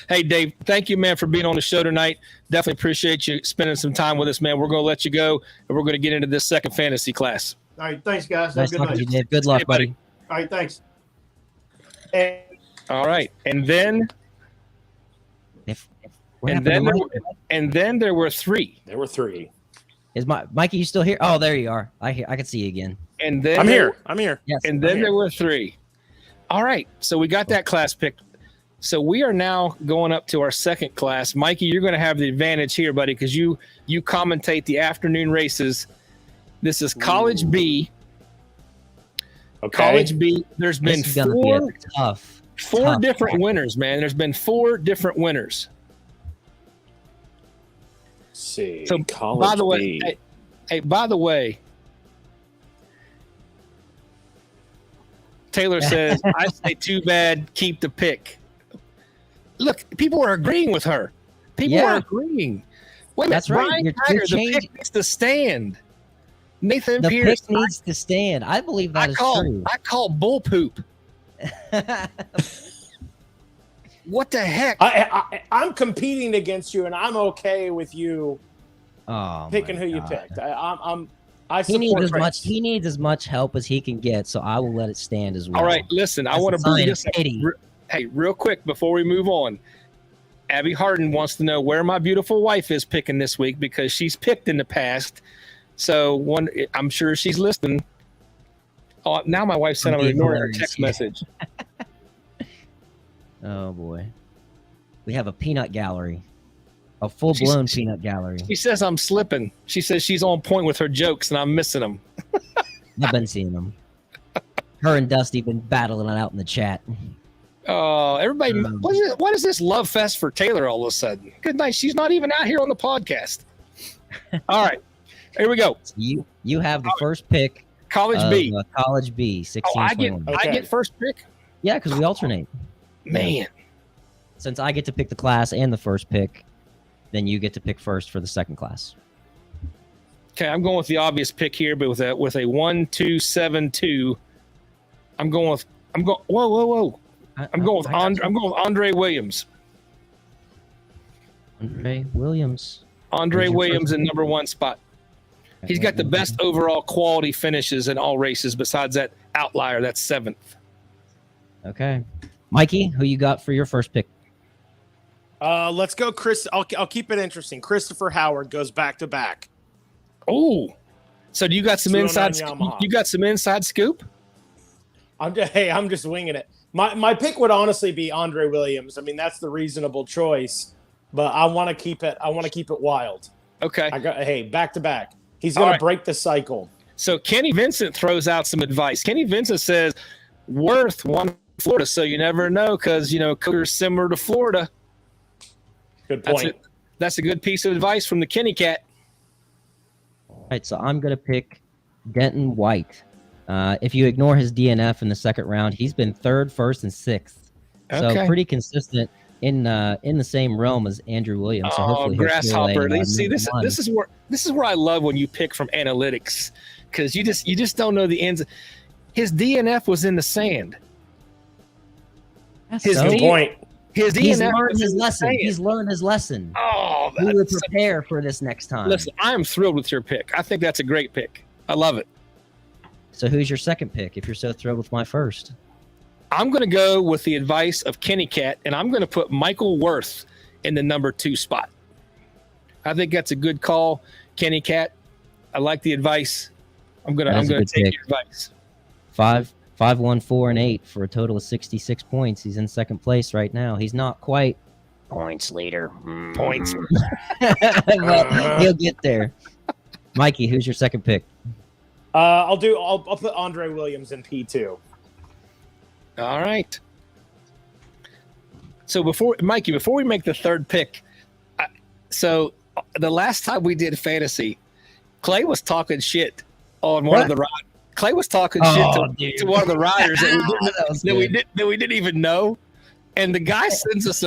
Hey, Dave, thank you, man, for being on the show tonight. Definitely appreciate you spending some time with us, man. We're going to let you go, and we're going to get into this second fantasy class. All right, thanks, guys. Nice talking to you, Dave. Good luck, buddy. All right, thanks. All right, and then there were 3. There were 3. Is Mikey? You still here? Oh, there you are. I can see you again. And then I'm here. Yes. And then there were 3. All right, so we got that class picked. So we are now going up to our second class. Mikey, you're going to have the advantage here, buddy, because you commentate the afternoon races. This is College B. Okay. College B. There's been 4 different winners, man. There's been 4 different winners. Let's see. So College by the way, B. hey, by the way, Taylor says, I say too bad, keep the pick. Look, people are agreeing with her. People are agreeing. Wait a minute, That's right. Brian You're Tiger, the changing- pick needs to stand. Nathan The Pierce. pick needs to stand. I believe that is true. I call bull poop. What the heck? I'm competing against you, and I'm okay with you picking who you picked. I support he needs as much help as he can get, so I will let it stand as well. All right, listen, I want to bring this up. Hey, real quick before we move on. Abby Harden wants to know where my beautiful wife is picking this week because she's picked in the past. So I'm sure she's listening. Oh, now my wife said I'm ignoring her text message. Oh boy, we have a peanut gallery, a full-blown peanut gallery. She says I'm slipping. She says she's on point with her jokes and I'm missing them. I've been seeing them. Her and Dusty been battling it out in the chat. Oh, everybody! What is this love fest for Taylor all of a sudden? Good night. She's not even out here on the podcast. All right, here we go. So you have the first pick. College B. College B. 16. I get first pick. Yeah, because we alternate. Man, since I get to pick the class and the first pick, then you get to pick first for the second class. Okay, I'm going with the obvious pick here, but with a 1-2-7-2. I'm going. Whoa. I'm going with Andre Williams. Andre Williams in number 1 spot. He's got the best overall quality finishes in all races besides that outlier. That's 7th. Okay. Mikey, who you got for your first pick? Let's go, Chris. I'll keep it interesting. Christopher Howard goes back to back. Oh, so do you got some inside? You got some inside scoop? I'm just winging it. My pick would honestly be Andre Williams. I mean, that's the reasonable choice, but I want to keep it. I want to keep it wild. Okay. Back to back. He's going to break the cycle. So Kenny Vincent throws out some advice. Kenny Vincent says, "Worth won Florida, so you never know because Cookers similar to Florida." Good point. That's a good piece of advice from the Kenny Cat. All right, so I'm going to pick Denton White. If you ignore his DNF in the second round, he's been 3rd, 1st, and 6th. So pretty consistent in the same realm as Andrew Williams. So hopefully grasshopper. See, this is where I love when you pick from analytics because you just don't know the ends. His DNF was in the sand. That's good point. He's learned his lesson. He's learned his lesson. Oh, we will prepare for this next time. Listen, I am thrilled with your pick. I think that's a great pick. I love it. So who's your second pick if you're so thrilled with my first? I'm going to go with the advice of Kenny Cat, and I'm going to put Michael Worth in the number 2 spot. I think that's a good call, Kenny Cat. I like the advice. I'm going to take your advice. 5, 1, 4, and 8 for a total of 66 points. He's in second place right now. He's not quite points leader. Points. But he'll get there. Mikey, who's your second pick? I'll put Andre Williams in P2. All right. So before we make the third pick, so the last time we did fantasy, Clay was talking shit on one of the riders. Clay was talking shit to one of the riders that we didn't even know. And the guy sends us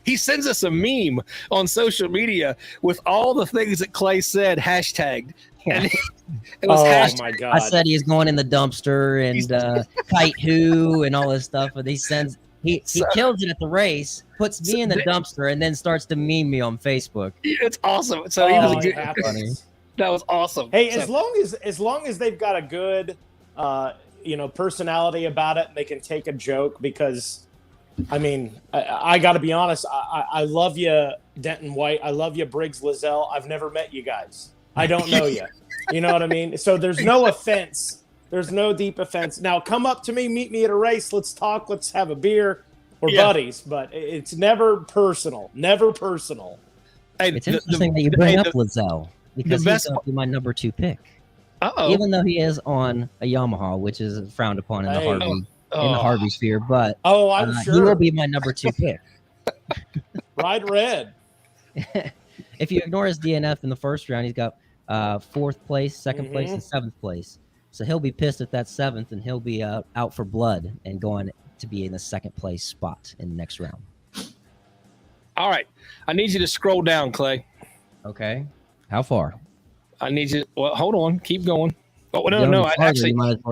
he sends us a meme on social media with all the things that Clay said hashtagged. And it was my God. I said he's going in the dumpster and kite who and all this stuff. And he kills it at the race, puts me in the dumpster, and then starts to meme me on Facebook. It's awesome. So he was funny. That was awesome. Hey, as long as they've got a good personality about it, they can take a joke because I mean, I got to be honest. I love you, Denton White. I love you, Briggs Lizelle. I've never met you guys. I don't know you. You know what I mean? So there's no offense. There's no deep offense. Now come up to me, meet me at a race. Let's talk. Let's have a beer. We're buddies. But it's never personal. Never personal. Hey, it's interesting that you bring up Lizelle because he's going to be my number 2 pick. Even though he is on a Yamaha, which is frowned upon in the Harvey. In the Harvey sphere, but I'm sure he will be my number 2 pick. Ride red. If you ignore his DNF in the first round, he's got 4th place, 2nd place, and 7th place. So he'll be pissed at that 7th, and he'll be out for blood and going to be in the 2nd place spot in the next round. All right, I need you to scroll down, Clay. Okay. How far? I need you. Well, hold on. Keep going. Oh no. I actually don't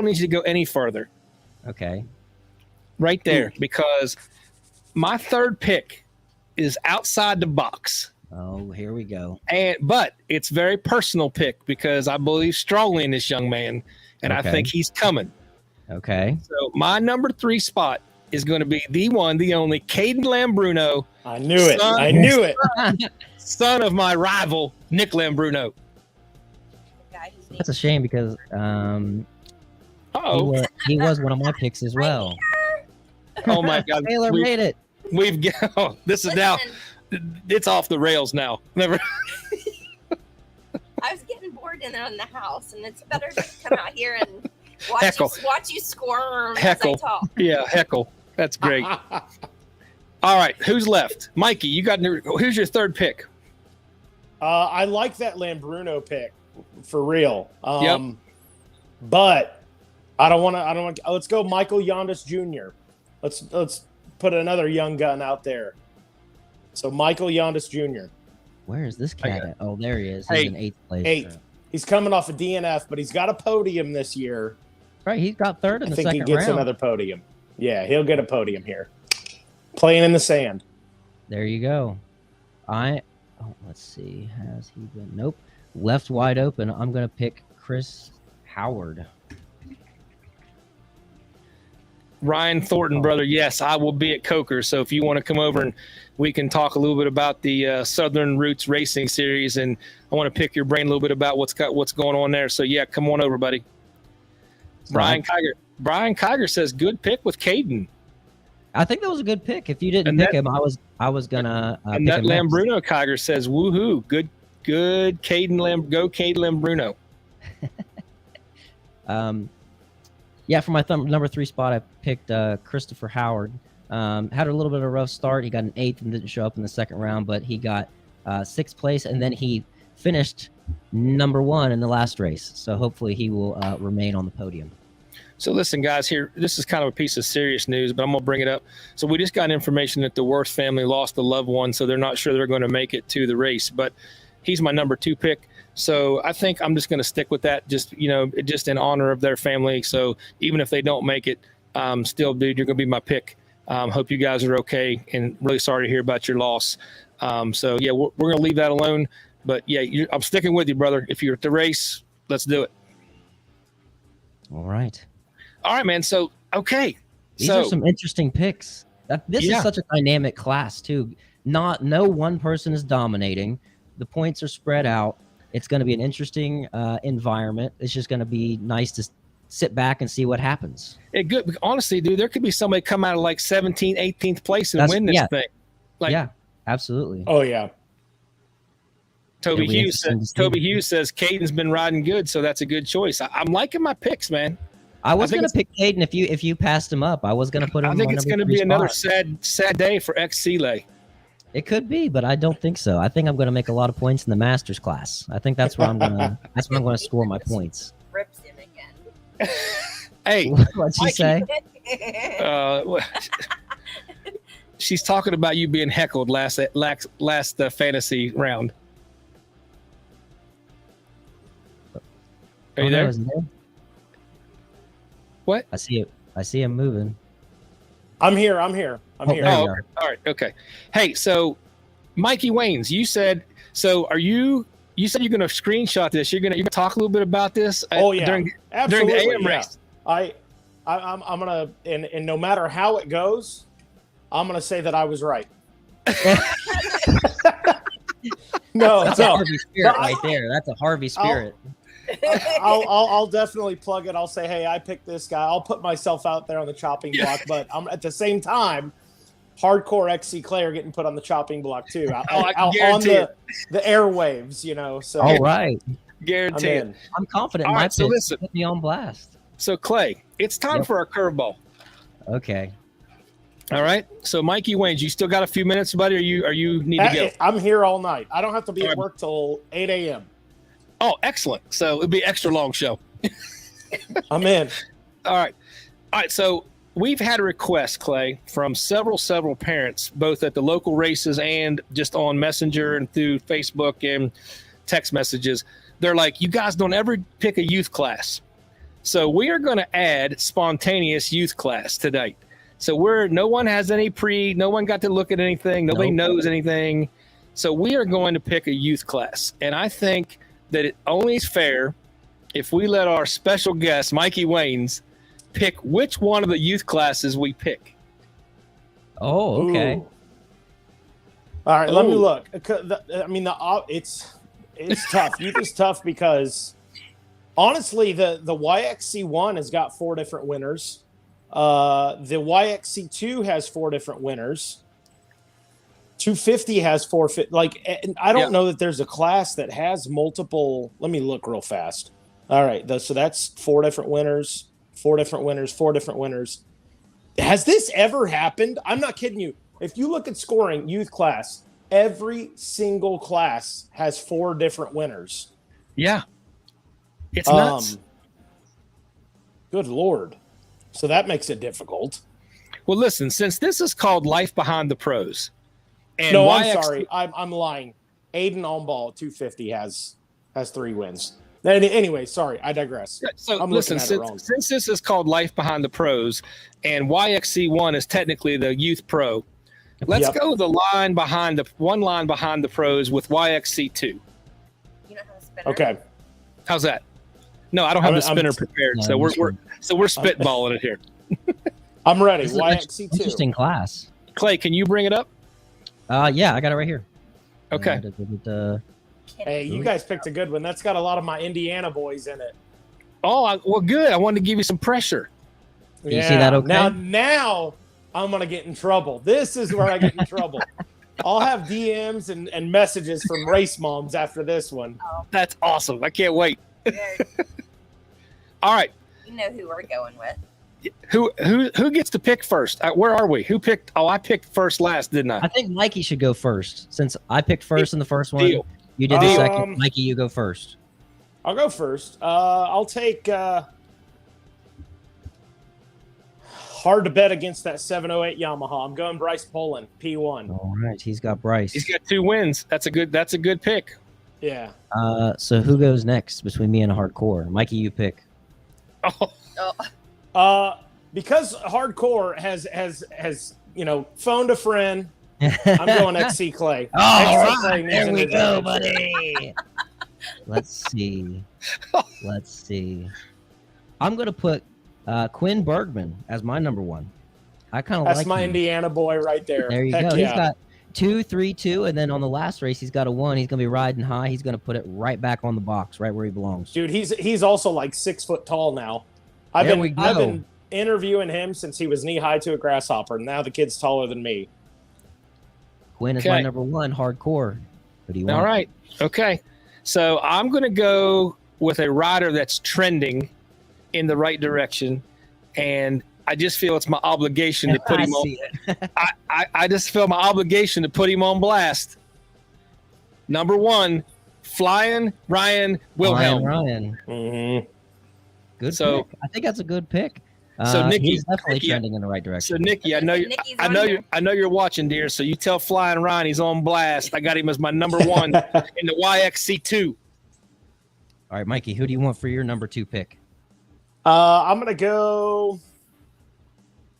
need you to go any further. Okay. Right there, because my third pick is outside the box. Oh, here we go. But it's a very personal pick because I believe strongly in this young man, and I think he's coming. Okay. So my number 3 spot is going to be the one, the only, Caden Lambruno. I knew it. Son of my rival, Nick Lambruno. That's a shame because he was one of my picks as well. Oh my God. Taylor made it. This is now, it's off the rails now. Never. I was getting bored in the house, and it's better to come out here and watch you squirm as I talk. Yeah, heckle. That's great. All right, who's left? Mikey, who's your third pick? I like that Lambruno pick for real. Yep. But I don't want to. Let's go, Michael Yondas Jr. Let's put another young gun out there. So Michael Yondas Jr. Where is this cat at? Oh, there he is. He's in 8th place. 8th. He's coming off a DNF, but he's got a podium this year. Right, he's got 3rd in the second round. I think he gets another podium. Yeah, he'll get a podium here. Playing in the sand. There you go. Let's see. Has he been? Nope. Left wide open. I'm going to pick Chris Howard. Ryan Thornton, brother. Yes, I will be at Coker. So if you want to come over and we can talk a little bit about the Southern Roots Racing Series, and I want to pick your brain a little bit about what's going on there. So yeah, come on over, buddy. Brian Kiger says good pick with Caden. I think that was a good pick. If you didn't pick him, I was gonna. And pick that him Lambruno Kiger says woohoo, good Caden go Caden Lambruno. Yeah, for my number 3 spot, I picked Christopher Howard. Had a little bit of a rough start. He got an 8th and didn't show up in the second round, but he got 6th place, and then he finished number 1 in the last race. So hopefully he will remain on the podium. So listen, guys, here, this is kind of a piece of serious news, but I'm going to bring it up. So we just got information that the Worth family lost a loved one, so they're not sure they're going to make it to the race. But he's my number 2 pick. So I think I'm just going to stick with that, just in honor of their family. So even if they don't make it, still, dude, you're going to be my pick. Hope you guys are okay, and really sorry to hear about your loss. So, yeah, we're going to leave that alone. But, yeah, I'm sticking with you, brother. If you're at the race, let's do it. All right. All right, man. So, okay. These are some interesting picks. This is such a dynamic class, too. No one person is dominating. The points are spread out. It's going to be an interesting environment. It's just going to be nice to sit back and see what happens. Good. Honestly, dude, there could be somebody come out of like 17th, 18th place and win this thing. Yeah, absolutely. Oh, yeah. Toby Hughes says Caden's been riding good, so that's a good choice. I'm liking my picks, man. I was going to pick Caden if you passed him up. I was going to put him. I think it's going to be another sad day for XC Lay. It could be, but I don't think so. I think I'm going to make a lot of points in the Masters class. I think that's where I'm going to. That's where I'm going to score my points. Rips him again. Hey, what'd she say? She's talking about you being heckled last fantasy round. Are you there? What? I see it. I see him moving. I'm here. Here. Oh, all right. Okay. Hey, so Mikey Waynes, you said you said you're going to screenshot this. You're going to talk a little bit about this. During the AM race. I'm gonna and no matter how it goes, I'm gonna say that I was right. That's a Harvey spirit right there. That's a Harvey spirit. I'll definitely plug it. I'll say, hey, I picked this guy. I'll put myself out there on the chopping block, but I'm at the same time, hardcore XC Clay are getting put on the chopping block too. Out on the airwaves, So all right, guaranteed. I'm confident. All right, so listen, put me on blast. So Clay, it's time for our curveball. Okay. All right. So Mikey Waynes, you still got a few minutes, buddy? Or you need to go? I'm here all night. I don't have to be at work till 8 a.m. Oh, excellent. So it'll be an extra long show. I'm in. All right. So we've had a request, Clay, from several parents, both at the local races and just on Messenger and through Facebook and text messages. They're like, you guys don't ever pick a youth class. So we are going to add spontaneous youth class tonight. So no one has no one got to look at anything. Nobody knows anything. So we are going to pick a youth class. And I think that it only is fair if we let our special guest, Mikey Waynes, pick which one of the youth classes we pick. Oh, okay. Ooh. All right, let me look. I mean, it's tough. Youth is tough because, honestly, the YXC1 has got 4 different winners. The YXC2 has 4 different winners. 250 has 4. Like, I don't know that there's a class that has multiple. Let me look real fast. All right, so that's 4 different winners, 4 different winners, 4 different winners. Has this ever happened? I'm not kidding you. If you look at scoring youth class, every single class has 4 different winners. Yeah. It's nuts. Good Lord. So that makes it difficult. Well, listen, since this is called Life Behind the Pros. And no, I'm sorry. I'm lying. Aiden Onball 250 has 3 wins. Anyway, sorry, I digress. So I'm listen, looking at it wrong. since this is called Life Behind the Pros and YXC1 is technically the youth pro, let's go the line behind the pros with YXC2. You don't have a spinner? Okay. How's that? No, I don't have the spinner prepared, so we're spitballing it here. I'm ready. This is YXC2. Interesting class. Clay, can you bring it up? Yeah, I got it right here. Okay. Hey, you guys picked a good one. That's got a lot of my Indiana boys in it. Oh, well, good. I wanted to give you some pressure. You see that okay? Now I'm going to get in trouble. This is where I get in trouble. I'll have DMs and messages from race moms after this one. Oh. That's awesome. I can't wait. All right. You know who we're going with. Who gets to pick first? Where are we? Who picked? Oh, I picked first last, didn't I? I think Mikey should go first. Since I picked first in the first one, Deal. You did the second. Mikey, you go first. I'll go first. I'll take hard to bet against that 708 Yamaha. I'm going Bryce Pollan, P1. All right, he's got Bryce. He's got 2 wins. That's a good pick. Yeah. So who goes next between me and Hardcore? Mikey, you pick. Because Hardcore has phoned a friend. I'm going XC Clay. All right, there we go, buddy. Let's see. I'm going to put Quinn Bergman as my number 1. I kind of like That's my him. Indiana boy right there. There you go. Yeah. He's got 2, 3, 2, and then on the last race, he's got a 1. He's going to be riding high. He's going to put it right back on the box, right where he belongs. Dude, he's also like 6 foot tall now. I've been interviewing him since he was knee high to a grasshopper, and now the kid's taller than me. Quinn is my number 1, Hardcore. What do you want? All right. Okay. So I'm going to go with a rider that's trending in the right direction, and I just feel it's my obligation to put him on. I just feel my obligation to put him on blast. Number 1, Flying Ryan Wilhelm. Ryan. Mm-hmm. Good pick. I think that's a good pick. So he's definitely trending in the right direction. So Nikki, I know you're watching, dear. So you tell Flying Ryan he's on blast. I got him as my number 1 in the YXC2. All right, Mikey, who do you want for your number 2 pick? I'm gonna go.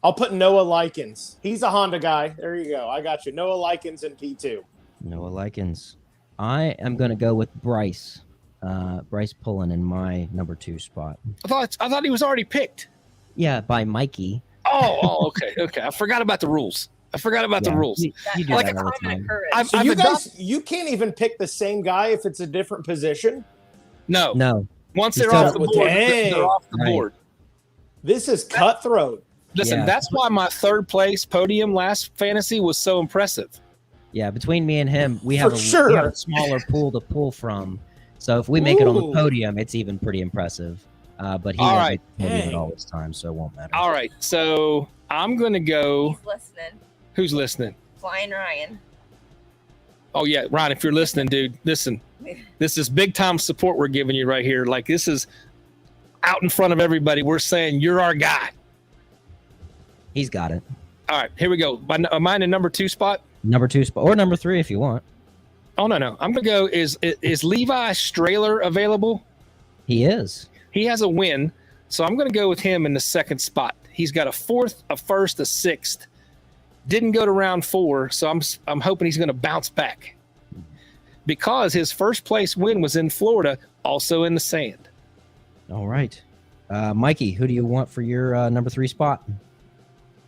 I'll put Noah Likens. He's a Honda guy. There you go. I got you. Noah Likens in P2. Noah Likens. I am gonna go with Bryce. Bryce Pollan in my number 2 spot. I thought he was already picked. Yeah, by Mikey. Oh, okay. I forgot about the rules. The rules. You do that all the time. So you guys, you can't even pick the same guy if it's a different position? No. Once they're off the board, they're off the board. This is cutthroat. Listen, that's why my 3rd place podium last fantasy was so impressive. Yeah, between me and him, we have a smaller pool to pull from. So if we make it on the podium, it's even pretty impressive. But he won't make the podium all this time, so it won't matter. All right, so I'm going to go. He's listening. Who's listening? Flying Ryan. Oh, yeah, Ryan, if you're listening, dude, listen. This is big-time support we're giving you right here. Like, this is out in front of everybody. We're saying you're our guy. He's got it. All right, here we go. Mine in number 2 spot. Number 2 spot, or number 3 if you want. Oh no, I'm gonna go. Is Levi Strahler available? He is. He has a win, so I'm gonna go with him in the 2nd spot. He's got a 4th, a 1st, a 6th. Didn't go to round 4, so I'm hoping he's gonna bounce back because his first place win was in Florida, also in the sand. All right, Mikey, who do you want for your number 3 spot?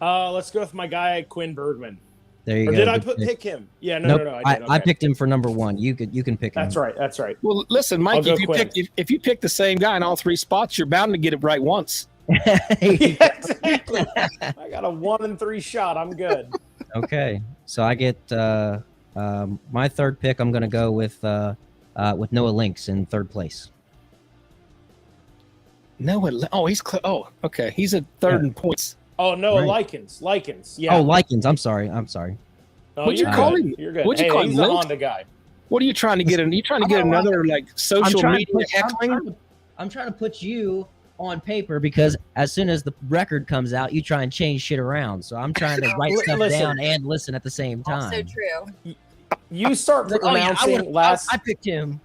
Let's go with my guy Quinn Bergman. There you go. Or did I pick him? Yeah, no. I did. I picked him for number 1. You can pick him. That's right. Well, listen, Mike, if you pick the same guy in all 3 spots, you're bound to get it right once. Yeah, exactly. I got a 1 in 3 shot. I'm good. Okay, so I get my 3rd pick. I'm going to go with Noah Lynx in 3rd place. He's okay. He's at 3rd in points. Oh no, Right. Likens. Yeah. Oh, Likens. I'm sorry. No, What'd you call him? You're good. What'd you call him? He's a Honda guy. What are you trying to get? You trying to get another like social media heckling? I'm trying to put you on paper because as soon as the record comes out, you try and change shit around. So I'm trying to write stuff down and listen at the same time. Also true. You start pronouncing I picked him.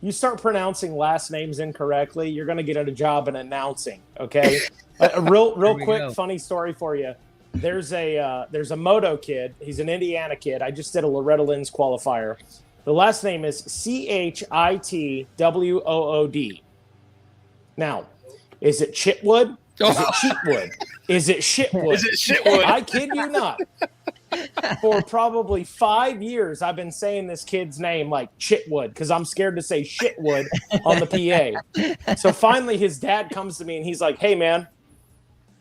You start pronouncing last names incorrectly, you're going to get a job in announcing. Okay. A real quick funny story for you. There's a moto kid. He's an Indiana kid. I just did a Loretta Lynn's qualifier. The last name is Chitwood. Now, is it Chitwood? Is it Cheatwood? Is it Shitwood? Is it Shitwood? I kid you not. For probably 5 years, I've been saying this kid's name like Chitwood because I'm scared to say Shitwood on the PA. So finally, his dad comes to me and he's like, "Hey, man,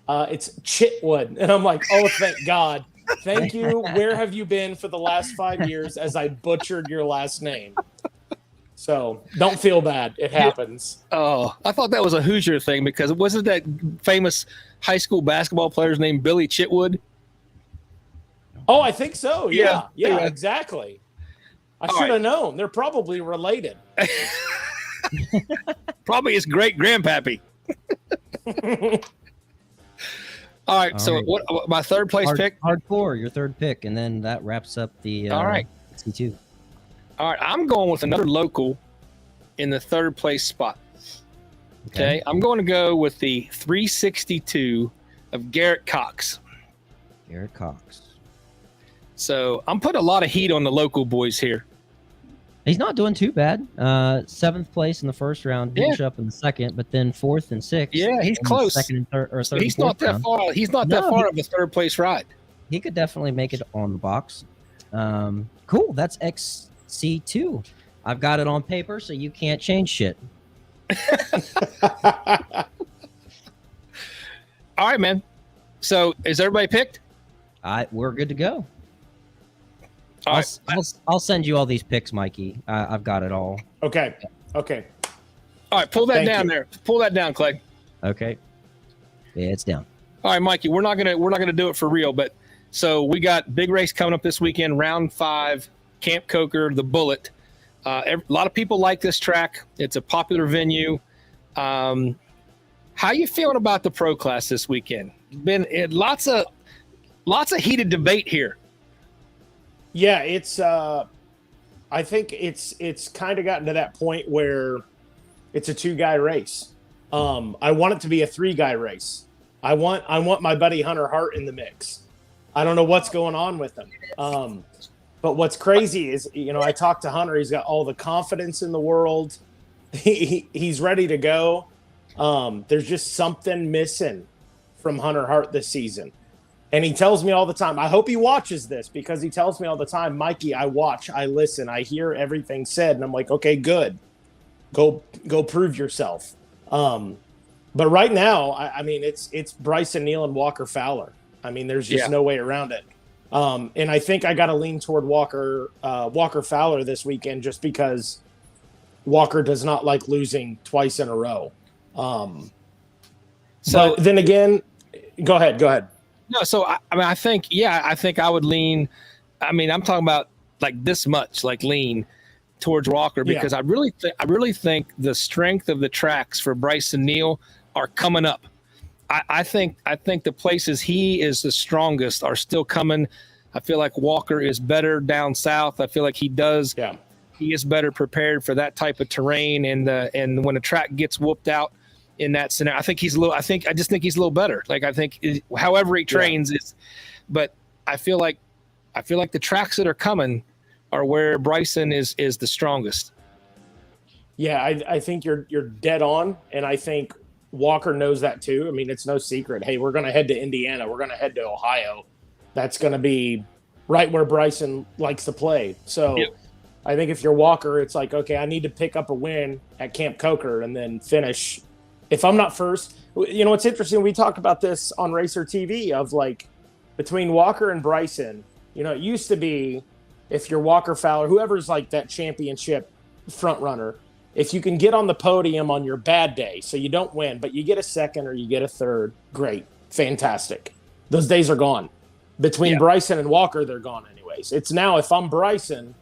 it's Chitwood," and I'm like, "Oh, thank God, thank you. Where have you been for the last 5 years as I butchered your last name?" So don't feel bad. It happens. Oh, I thought that was a Hoosier thing because wasn't that famous high school basketball player's name Billy Chitwood? Oh, I think so. Yeah, exactly. I should have known. They're probably related. Probably his great grandpappy. All right. So what my 3rd place pick? Hardcore, your 3rd pick, and then that wraps up the all right. C2. All right, I'm going with another local in the 3rd place spot. Okay, I'm going to go with the 362 of Garrett Cox. Garrett Cox. So I'm putting a lot of heat on the local boys here. He's not doing too bad. 7th place in the 1st round, finish up in the 2nd, but then 4th and 6th. Yeah, he's close. 2nd and 3rd, or 3rd. He's not that far. He's not that far of a 3rd place ride. He could definitely make it on the box. Cool. That's XC2. I've got it on paper, so you can't change shit. All right, man. So is everybody picked? We're good to go. I'll send you all these picks, Mikey. I've got it all. Okay. All right, pull that down there. Pull that down, Clay. Okay. Yeah, it's down. All right, Mikey. We're not gonna do it for real, but so we got big race coming up this weekend, round 5, Camp Coker, the Bullet. A lot of people like this track. It's a popular venue. How you feeling about the pro class this weekend? Been lots of heated debate here. Yeah, it's I think it's kind of gotten to that point where it's a 2-guy race. I want it to be a 3-guy race. I want my buddy Hunter Hart in the mix. I don't know what's going on with him. But what's crazy is, I talked to Hunter. He's got all the confidence in the world. He's ready to go. There's just something missing from Hunter Hart this season. And he tells me all the time, I hope he watches this because he tells me all the time, Mikey, I watch, I listen, I hear everything said. And I'm like, okay, good. Go prove yourself. But right now, I mean, it's Bryson Neal and Walker Fowler. I mean, there's just no way around it. And I think I got to lean toward Walker Fowler this weekend just because Walker does not like losing twice in a row. But then again, go ahead. No, so I think I would lean. I mean, I'm talking about like this much, like lean towards Walker because I really think the strength of the tracks for Bryson Neal are coming up. I think the places he is the strongest are still coming. I feel like Walker is better down south. I feel like he does. Yeah. He is better prepared for that type of terrain, and when the track gets whooped out in that scenario, I just think he's a little better. Like I think, however he trains is, but I feel like the tracks that are coming are where Bryson is the strongest. Yeah, I think you're dead on, and I think Walker knows that too. I mean, it's no secret. Hey, we're going to head to Indiana. We're going to head to Ohio. That's going to be right where Bryson likes to play. So. Yep. I think if you're Walker, it's like, okay, I need to pick up a win at Camp Coker and then finish. If I'm not first, it's interesting. We talked about this on Racer TV of like between Walker and Bryson, it used to be if you're Walker Fowler, whoever's like that championship front runner, if you can get on the podium on your bad day, so you don't win, but you get a second or you get a third, great, fantastic. Those days are gone. Between Bryson and Walker, they're gone anyways. It's now if I'm Bryson,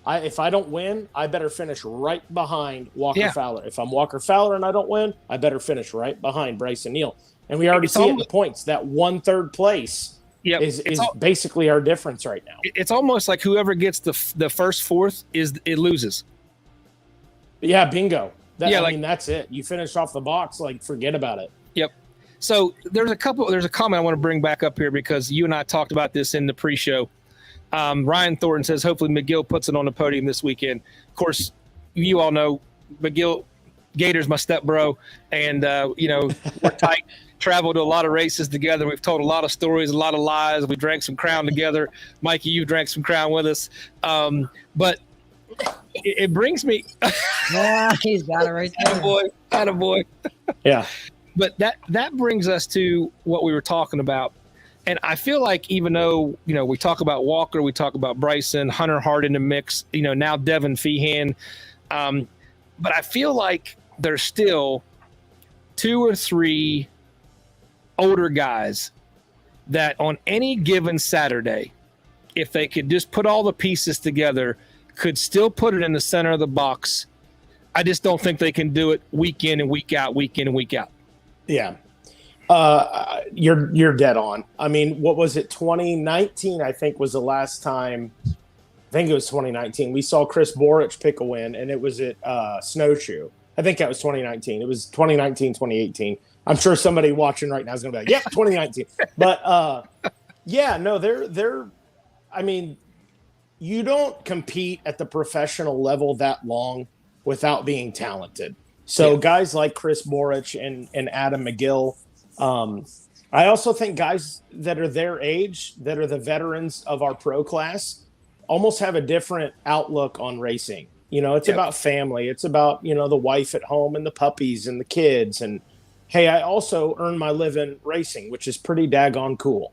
if I don't win, I better finish right behind Walker Fowler. If I'm Walker Fowler and I don't win, I better finish right behind Bryson Neal. And we already see it in the points. That 1/3 place is basically our difference right now. It's almost like whoever gets the first fourth it loses. Yeah, bingo. That's it. You finish off the box, like forget about it. Yep. So there's a comment I want to bring back up here because you and I talked about this in the pre-show. Ryan Thornton says, hopefully McGill puts it on the podium this weekend. Of course, you all know McGill Gator's my step bro. And, we're tight, traveled to a lot of races together. We've told a lot of stories, a lot of lies. We drank some Crown together. Mikey, you drank some Crown with us. But it brings me. Yeah, he's got it right there. Attaboy. Yeah. But that brings us to what we were talking about. And I feel like even though, we talk about Walker, we talk about Bryson, Hunter Hart in the mix, now Devin Feehan. But I feel like there's still 2 or 3 older guys that on any given Saturday, if they could just put all the pieces together, could still put it in the center of the box. I just don't think they can do it week in and week out, week in and week out. Yeah. You're dead on. I mean, what was it? 2019, I think, was the last time. I think it was 2019. We saw Chris Borich pick a win, and it was at Snowshoe. I think that was 2019. It was 2019, 2018. I'm sure somebody watching right now is going to be like, "Yep, 2019." But they're. I mean, you don't compete at the professional level that long without being talented. So guys like Chris Borich and Adam McGill. I also think guys that are their age, that are the veterans of our pro class, almost have a different outlook on racing. It's about family. It's about, the wife at home and the puppies and the kids. And, hey, I also earn my living racing, which is pretty daggone cool.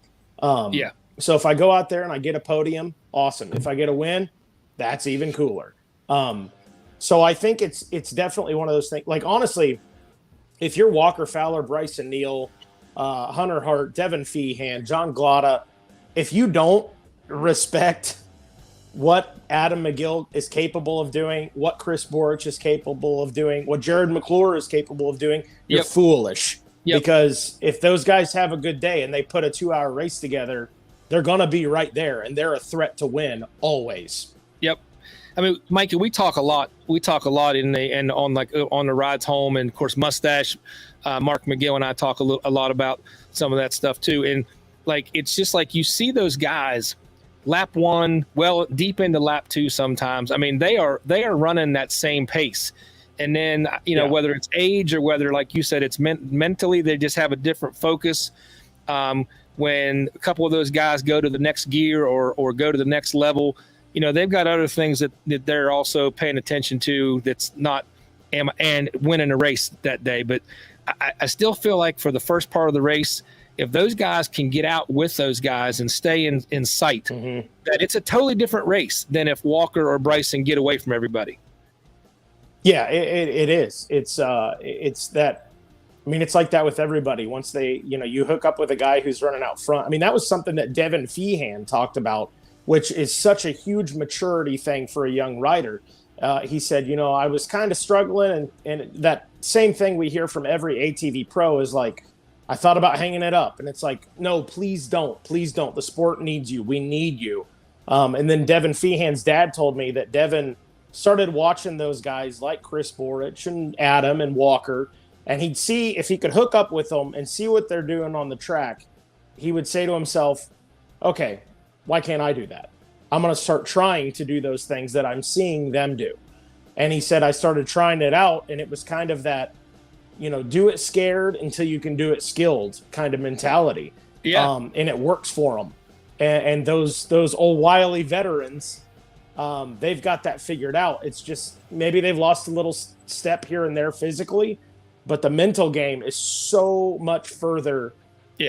So if I go out there and I get a podium, awesome. If I get a win, that's even cooler. So I think it's definitely one of those things. Like, honestly, if you're Walker Fowler, Bryson Neal, Hunter Hart, Devin Feehan, John Glotta, if you don't respect what Adam McGill is capable of doing, what Chris Borich is capable of doing, what Jared McClure is capable of doing, you're foolish. Because if those guys have a good day and they put a 2-hour race together, they're going to be right there, and they're a threat to win always. Yep. I mean, Mikey, we talk a lot. We talk a lot on the rides home, and of course, Mustache, Mark McGill, and I talk a lot about some of that stuff too. And like, it's just like you see those guys, lap 1, well, deep into lap 2 sometimes. I mean, they are running that same pace, and then whether it's age or whether, like you said, it's mentally, they just have a different focus. When a couple of those guys go to the next gear or go to the next level. They've got other things that they're also paying attention to that's not and winning a race that day. But I still feel like for the first part of the race, if those guys can get out with those guys and stay in sight, that it's a totally different race than if Walker or Bryson get away from everybody. Yeah, it is. It's that. I mean, it's like that with everybody. Once they, you hook up with a guy who's running out front. I mean, that was something that Devin Feehan talked about, which is such a huge maturity thing for a young rider. He said, I was kind of struggling, and that same thing we hear from every ATV pro is like, I thought about hanging it up, and it's like, no, please don't. Please don't. The sport needs you. We need you. And then Devin Feehan's dad told me that Devin started watching those guys like Chris Borich and Adam and Walker, and he'd see if he could hook up with them and see what they're doing on the track. He would say to himself, okay, why can't I do that? I'm going to start trying to do those things that I'm seeing them do. And he said, I started trying it out, and it was kind of that, do it scared until you can do it skilled kind of mentality. Yeah. And it works for them. And those old wily veterans, they've got that figured out. It's just maybe they've lost a little step here and there physically, but the mental game is so much further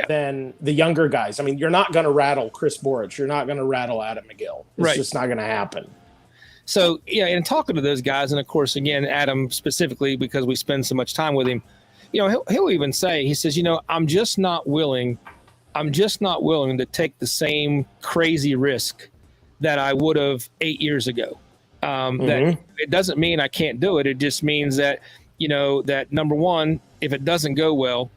than the younger guys. I mean, you're not going to rattle Chris Borich. You're not going to rattle Adam McGill. It's just not going to happen. So, and talking to those guys, and of course, again, Adam specifically, because we spend so much time with him, he'll even say, he says, I'm just not willing to take the same crazy risk that I would have 8 years ago. That it doesn't mean I can't do it. It just means that, that number one, if it doesn't go well,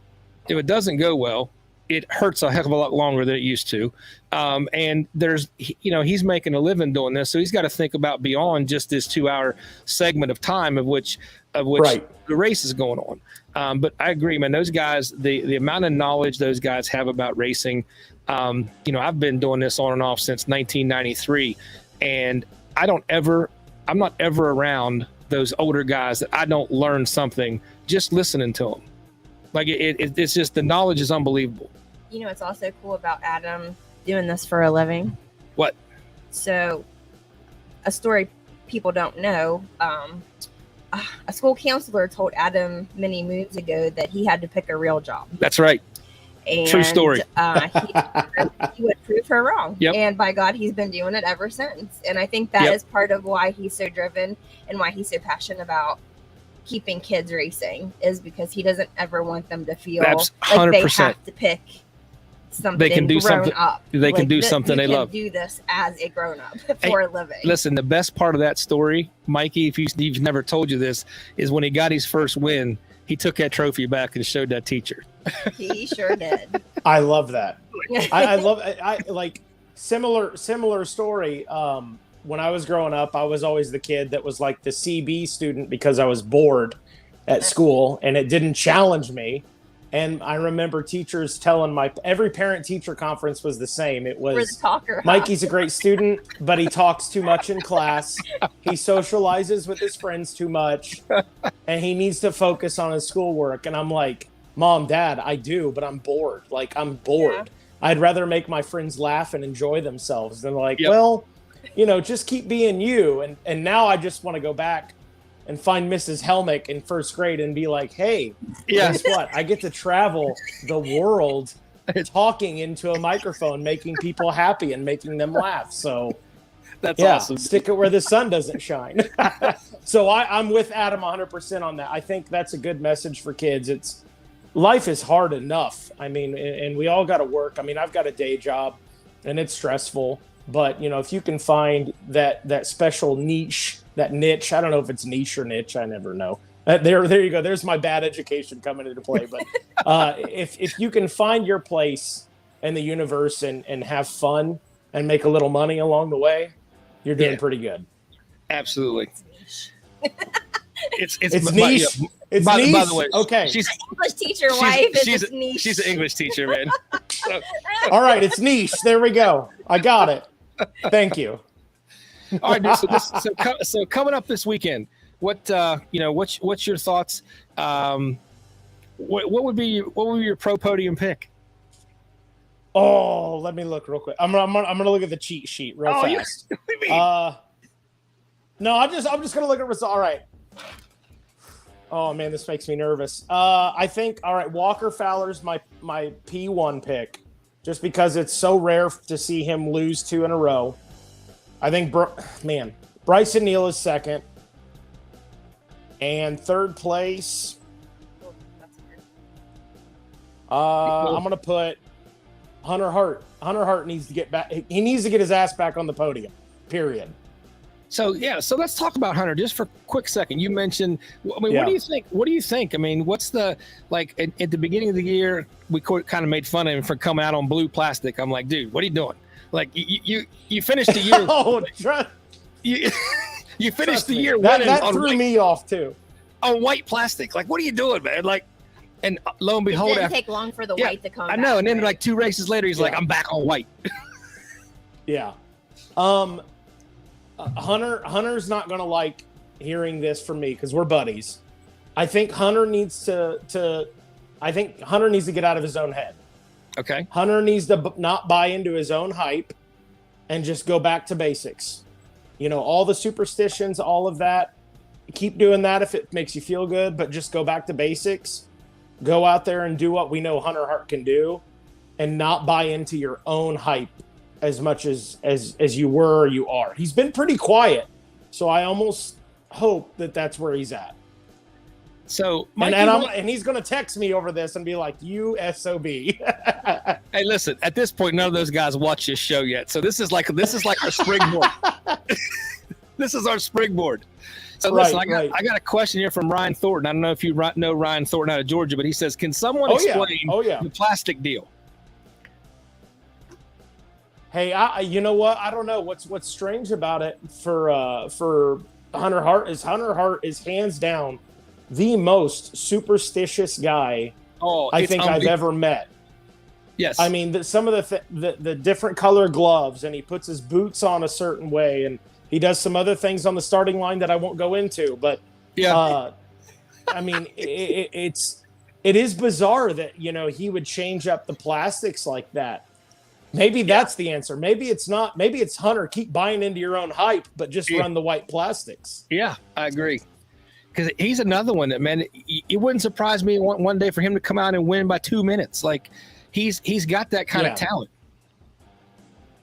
it hurts a heck of a lot longer than it used to. And there's, he's making a living doing this. So he's got to think about beyond just this 2-hour segment of time of which the race is going on. But I agree, man, those guys, the amount of knowledge those guys have about racing, I've been doing this on and off since 1993, and I'm not ever around those older guys that I don't learn something just listening to them. Like it's just, the knowledge is unbelievable. It's also cool about Adam doing this for a living. What? So, a story people don't know. A school counselor told Adam many moons ago that he had to pick a real job. That's right. And, true story. He would prove her wrong. Yep. And by God, he's been doing it ever since. And I think that is part of why he's so driven and why he's so passionate about keeping kids racing, is because he doesn't ever want them to feel like they have to pick something they can do grown something up. They can do something they love. Do this as a grown up for a living. Listen, the best part of that story, Mikey, if he's never told you this, is when he got his first win, he took that trophy back and showed that teacher. He sure did. I love that. I like similar story. When I was growing up, I was always the kid that was like the CB student because I was bored at school and it didn't challenge me. And I remember teachers telling every parent-teacher conference was the same. It was, Mikey's a great student, but he talks too much in class. He socializes with his friends too much, and he needs to focus on his schoolwork. And I'm like, Mom, Dad, I do, but I'm bored. Like, I'm bored. Yeah. I'd rather make my friends laugh and enjoy themselves than well, just keep being you. And now I just want to go back and find Mrs. Helmick in first grade and be like, hey, guess what? I get to travel the world talking into a microphone, making people happy and making them laugh. So that's awesome. Stick it where the sun doesn't shine. So I'm with Adam 100% on that. I think that's a good message for kids. Life is hard enough. I mean, and we all got to work. I mean, I've got a day job and it's stressful, but if you can find that special niche, that niche, I don't know if it's niche or niche. I never know. There you go. There's my bad education coming into play. But if you can find your place in the universe and have fun and make a little money along the way, you're doing pretty good. Absolutely. It's niche. It's niche. By the way, okay. She's an English teacher wife. Niche. She's an English teacher, man. So. All right, it's niche. There we go. I got it. Thank you. All right, dude, so coming up this weekend, what's your thoughts? What would be your pro podium pick? Oh, let me look real quick. I'm gonna look at the cheat sheet real fast. No, I'm just gonna look at results. All right. Oh man, this makes me nervous. I think Walker Fowler's my P1 pick, just because it's so rare to see him lose 2 in a row. I think, Bryson Neal is second. And third place, I'm going to put Hunter Hart. Hunter Hart needs to get back. He needs to get his ass back on the podium, period. So let's talk about Hunter just for a quick second. You mentioned, I mean, what do you think? What do you think? I mean, what's the like at the beginning of the year? We kind of made fun of him for coming out on blue plastic. I'm like, dude, what are you doing? Like you finished the year. You finished the year winning. That threw me off too. On white plastic, like what are you doing, man? Like, and lo and behold, it didn't take long for the white to come. I know, and then like 2 races later, he's like, I'm back on white. Yeah. Hunter's not gonna like hearing this from me because we're buddies. I think Hunter needs to get out of his own head. Okay. Hunter needs to not buy into his own hype and just go back to basics. You know, all the superstitions, all of that. Keep doing that if it makes you feel good, but just go back to basics. Go out there and do what we know Hunter Hart can do, and not buy into your own hype as much as you were or you are. He's been pretty quiet, so I almost hope that that's where he's at. So, and he's going to text me over this and be like, "You SOB." Hey, listen. At this point, none of those guys watch this show yet, so this is like our springboard. This is our springboard. So listen, I got a question here from Ryan Thornton. I don't know if you know Ryan Thornton out of Georgia, but he says, "Can someone explain the plastic deal?" Hey, you know what? I don't know what's strange about it for Hunter Hart is hands down the most superstitious guy I think I've ever met. Yes, I mean some of the different color gloves, and he puts his boots on a certain way, and he does some other things on the starting line that I won't go into. But I mean, it is bizarre that he would change up the plastics like that. Maybe that's the answer. Maybe it's not. Maybe it's Hunter. Keep buying into your own hype, but just run the white plastics. Yeah, I agree. Because he's another one that, man, it wouldn't surprise me one day for him to come out and win by 2 minutes. Like he's got that kind of talent.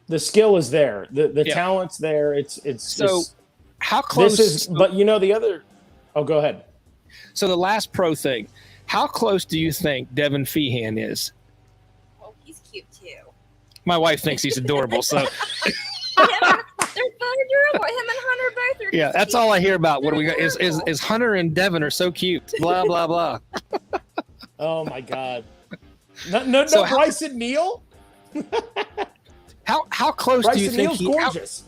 The skill is there. The talent's there. It's how close? But the other. Oh, go ahead. So the last pro thing. How close do you think Devin Feehan is? Well, he's cute too. My wife thinks he's adorable. So they're both adorable. Him and Hunter both are. Yeah, that's all I hear about. What do we got? Is Hunter and Devin are so cute. Blah blah blah. Oh my God. No, Bryson Neal. How close do you think he's gorgeous?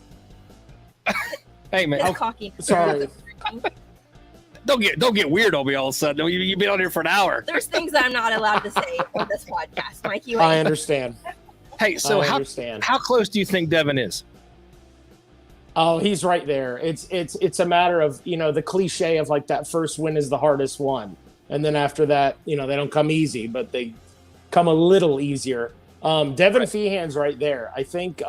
Hey man, how cocky. Sorry. Don't get weird on me all of a sudden. You've been on here for an hour. There's things that I'm not allowed to say on this podcast, Mikey. I understand. Hey, so how close do you think Devin is? Oh, he's right there. It's a matter of the cliche of like that first win is the hardest one, and then after that they don't come easy, but they come a little easier. Devin Feehan's right there. I think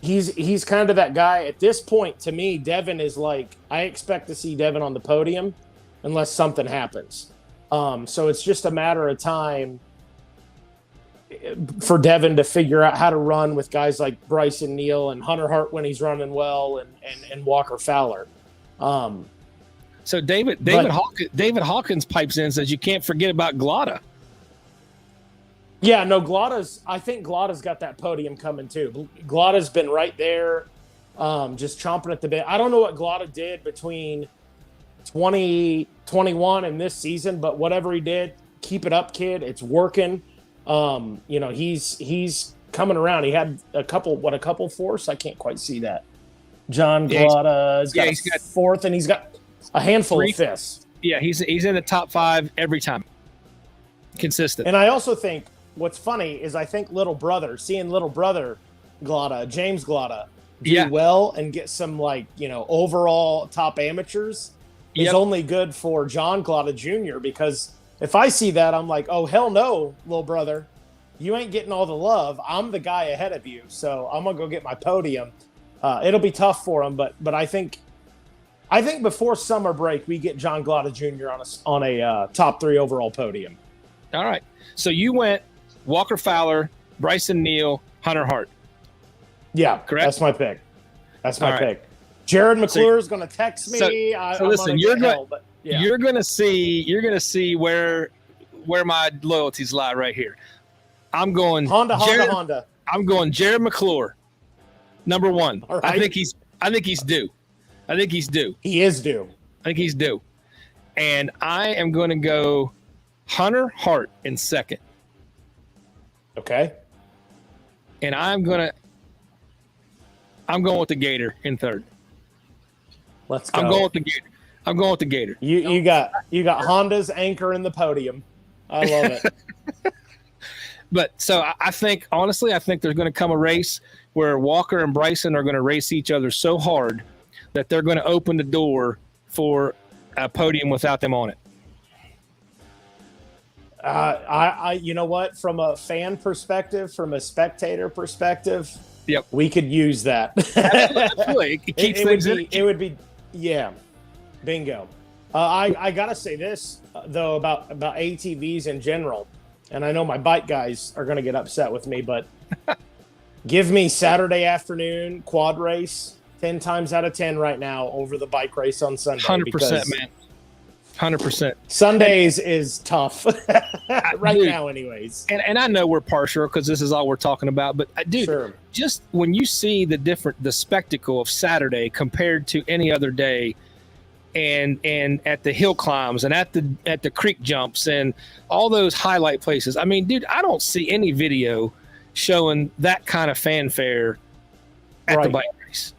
he's kind of that guy at this point. To me, Devin is like, I expect to see Devin on the podium unless something happens. So it's just a matter of time for Devin to figure out how to run with guys like Bryson Neal and Hunter Hart when he's running well, and Walker Fowler. So David Hawkins pipes in and says you can't forget about Glotta. Yeah, no, I think Glotta's got that podium coming too. Glotta's been right there, just chomping at the bit. I don't know what Glotta did between 2021 and this season, but whatever he did, keep it up, kid. It's working. He's coming around. He had a couple fourths? I can't quite see that. John Glotta he's got fourth, and he's got a handful of fifths. Yeah, he's in the top 5 every time. Consistent. And I also think what's funny is I think seeing little brother Glotta, James Glotta, do well and get some overall top amateurs is only good for John Glotta Jr. because if I see that, I'm like, oh, hell no, little brother. You ain't getting all the love. I'm the guy ahead of you, so I'm going to go get my podium. It'll be tough for him, but I think before summer break, we get John Glotta Jr. on a top 3 overall podium. All right. So you went Walker Fowler, Bryson Neal, Hunter Hart. Yeah, correct. That's my pick. Pick. Jared McClure is going to text me. So listen, you're going to see where my loyalties lie right here. I'm going Honda. I'm going Jared McClure, number 1. All right. I I think he's due. I think he's due. He is due. I think he's due. And I am going to go Hunter Hart in second. Okay. And I'm going with the Gator in third. Let's go. I'm going with the Gator. You got Honda's anchor in the podium. I love it. But so I think, honestly, there's going to come a race where Walker and Bryson are going to race each other so hard that they're going to open the door for a podium without them on it. You know what? From a fan perspective, from a spectator perspective, yep, we could use that. Absolutely. It keeps things in. It would be, yeah, bingo. I gotta say this though about ATVs in general, and I know my bike guys are gonna get upset with me, but give me Saturday afternoon quad race 10 times out of 10 right now over the bike race on Sunday. 100%, man. 100%. Sundays is tough right now, anyways. And I know we're partial because this is all we're talking about, but dude, sure. Just when you see the spectacle of Saturday compared to any other day, and at the hill climbs and at the creek jumps and all those highlight places, I mean, dude, I don't see any video showing that kind of fanfare at the bike race.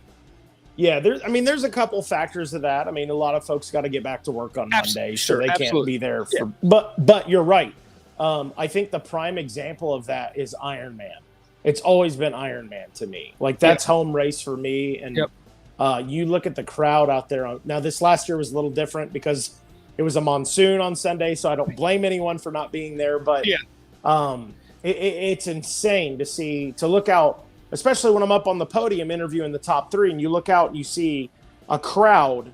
Yeah, there's a couple factors to that. I mean, a lot of folks got to get back to work on Monday, so they can't be there. But you're right. I think the prime example of that is Ironman. It's always been Ironman to me. Like, that's home race for me. And you look at the crowd out there. Now, this last year was a little different because it was a monsoon on Sunday, so I don't blame anyone for not being there. But it's insane to look out, especially when I'm up on the podium interviewing the top three, and you look out and you see a crowd,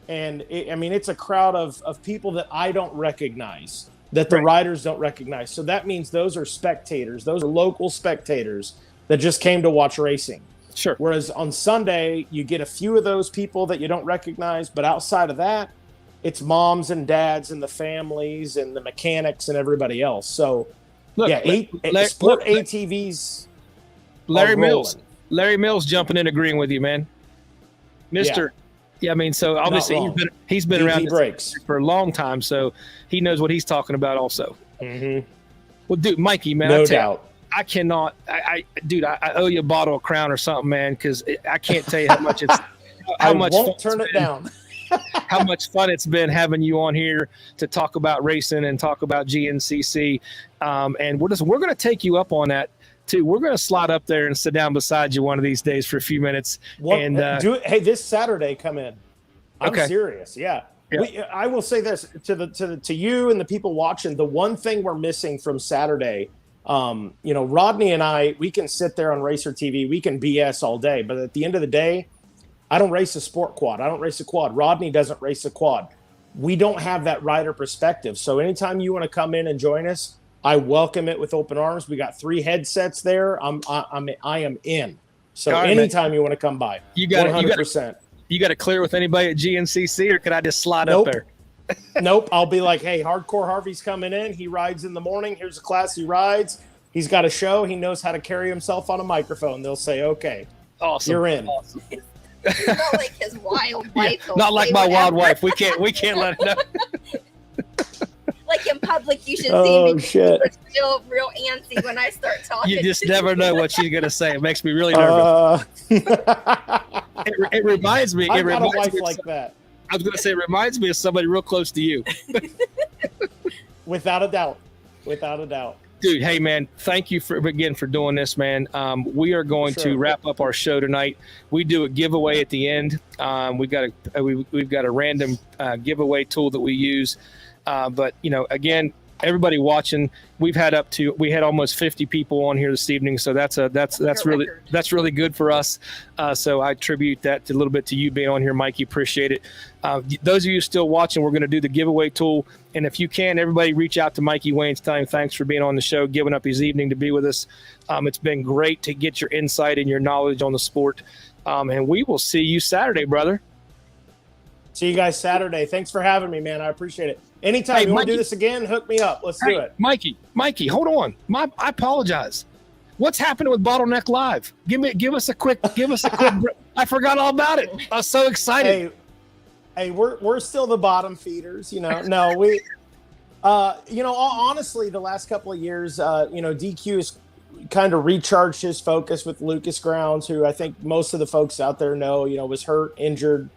and it's a crowd of people that I don't recognize, that the riders don't recognize. So that means those are spectators. Those are local spectators that just came to watch racing. Sure. Whereas on Sunday, you get a few of those people that you don't recognize, but outside of that, it's moms and dads and the families and the mechanics and everybody else. So, sport ATVs. Larry Mills jumping in, agreeing with you, man. Mister, I mean, so obviously he's been around for a long time, so he knows what he's talking about also. Mm-hmm. Well, dude, Mikey, man, no doubt. I cannot, dude, I owe you a bottle of Crown or something, man, because I can't tell you how much it's. I won't turn it down. How much fun it's been having you on here to talk about racing and talk about GNCC, and we're going to take you up on that too. We're going to slide up there and sit down beside you one of these days for a few minutes. Hey, this Saturday, come in. I'm serious. Yeah. I will say this to you and the people watching. The one thing we're missing from Saturday, Rodney and I, we can sit there on Racer TV, we can BS all day, but at the end of the day, I don't race a sport quad. I don't race a quad. Rodney doesn't race a quad. We don't have that rider perspective. So anytime you want to come in and join us, I welcome it with open arms. We got 3 headsets there. I am in. So anytime you want to come by, you got 100%. You got to clear with anybody at GNCC, or could I just slide up there? Nope. I'll be like, hey, Hardcore Harvey's coming in. He rides in the morning. Here's a class he rides. He's got a show. He knows how to carry himself on a microphone. They'll say, okay, awesome, you're in. Awesome. Not like his wild wife. Not like my wild wife. We can't let it know. Like in public, you should see me. Shit. It's real antsy when I start talking. You just never know what she's gonna say. It makes me really nervous. It reminds me. I've got a wife like that. I was gonna say, it reminds me of somebody real close to you. Without a doubt. Without a doubt. Dude, hey man, thank you for doing this, man. We are going to wrap up our show tonight. We do a giveaway at the end. We've got a random giveaway tool that we use. But again, everybody watching, we had almost 50 people on here this evening, so that's really good for us. So I attribute that a little bit to you being on here, Mikey. Appreciate it. Those of you still watching, we're going to do the giveaway tool, and if you can, everybody reach out to Mikey Wayne, tell him thanks for being on the show, giving up his evening to be with us. It's been great to get your insight and your knowledge on the sport, and we will see you Saturday, brother. See you guys Saturday. Thanks for having me, man. I appreciate it. Anytime you want to do this again, hook me up. Let's do it. Mikey, hold on. I apologize. What's happening with Bottleneck Live? Give us a quick. I forgot all about it. I was so excited. Hey, we're still the bottom feeders, No, we, honestly, the last couple of years, DQ has kind of recharged his focus with Lucas Grounds, who I think most of the folks out there know, was hurt, injured.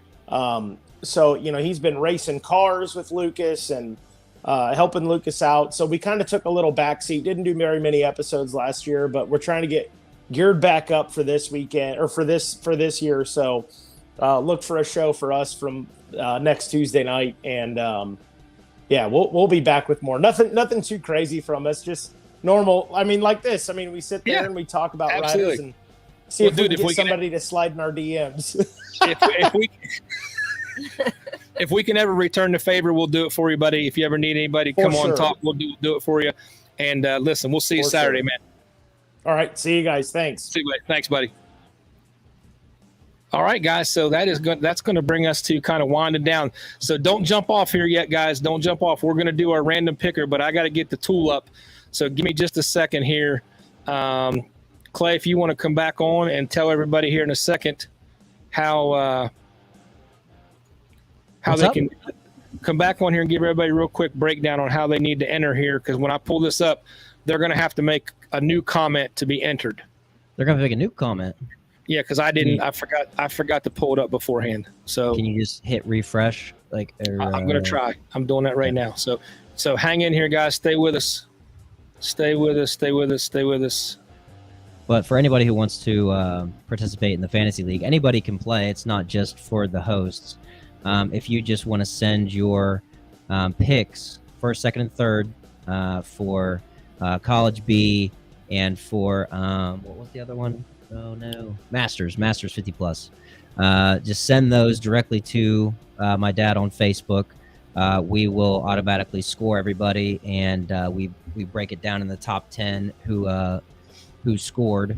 So he's been racing cars with Lucas and helping Lucas out. So we kind of took a little backseat. Didn't do very many episodes last year, but we're trying to get geared back up for this weekend or for this year. So look for a show for us from next Tuesday night, and we'll be back with more. Nothing too crazy from us, just normal. I mean, like this. I mean, we sit there and we talk about riders and see if we can get somebody to slide in our DMs. If we can ever return the favor, we'll do it for you, buddy. If you ever need anybody to come on talk, we'll do it for you. And listen, we'll see you Saturday, man. All right, see you guys. Thanks. See you, buddy. Thanks, buddy. All right, guys. So that's going to bring us to kind of winding down. So don't jump off here yet, guys. Don't jump off. We're going to do our random picker, but I got to get the tool up. So give me just a second here. Clay, if you want to come back on and tell everybody here in a second how they can come back on here and give everybody a real quick breakdown on how they need to enter here. Because when I pull this up, they're going to have to make a new comment to be entered. They're going to make a new comment. Yeah, because I didn't. I forgot to pull it up beforehand. So can you just hit refresh? I'm going to try. I'm doing that right now. So hang in here, guys. Stay with us. Stay with us. But for anybody who wants to participate in the fantasy league, anybody can play. It's not just for the hosts. If you just want to send your picks, first, second, and third for College B and for what was the other one? Oh no, Masters 50 plus. Just send those directly to my dad on Facebook. We will automatically score everybody, and we break it down in the top 10 who scored,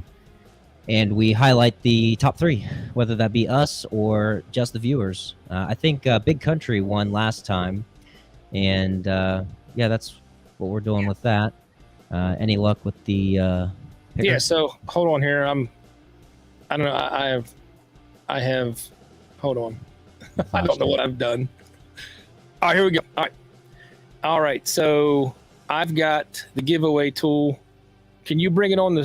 and we highlight the top 3, whether that be us or just the viewers. I think Big Country won last time, and that's what we're doing with that. Any luck with the picker? Yeah, so hold on here. I don't know. I have hold on. I don't know what I've done. All right, here we go. All right. So I've got the giveaway tool. Can you bring it on the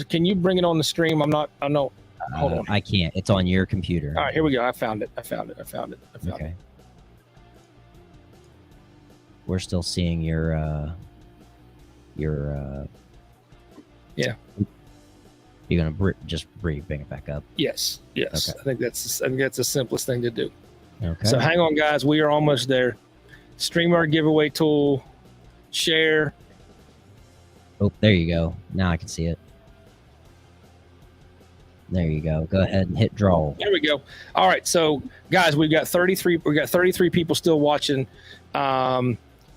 stream? I know. Hold on. I can't. It's on your computer. All right, here we go. I found it. Okay. We're still seeing your yeah. You're gonna just bring it back up. Yes. Okay. I think that's the simplest thing to do. Okay. So hang on, guys. We are almost there. StreamYard giveaway tool. Share. Oh, there you go. Now I can see it. There you go. Go ahead and hit draw. There we go. All right. So, guys, we've got 33 people still watching.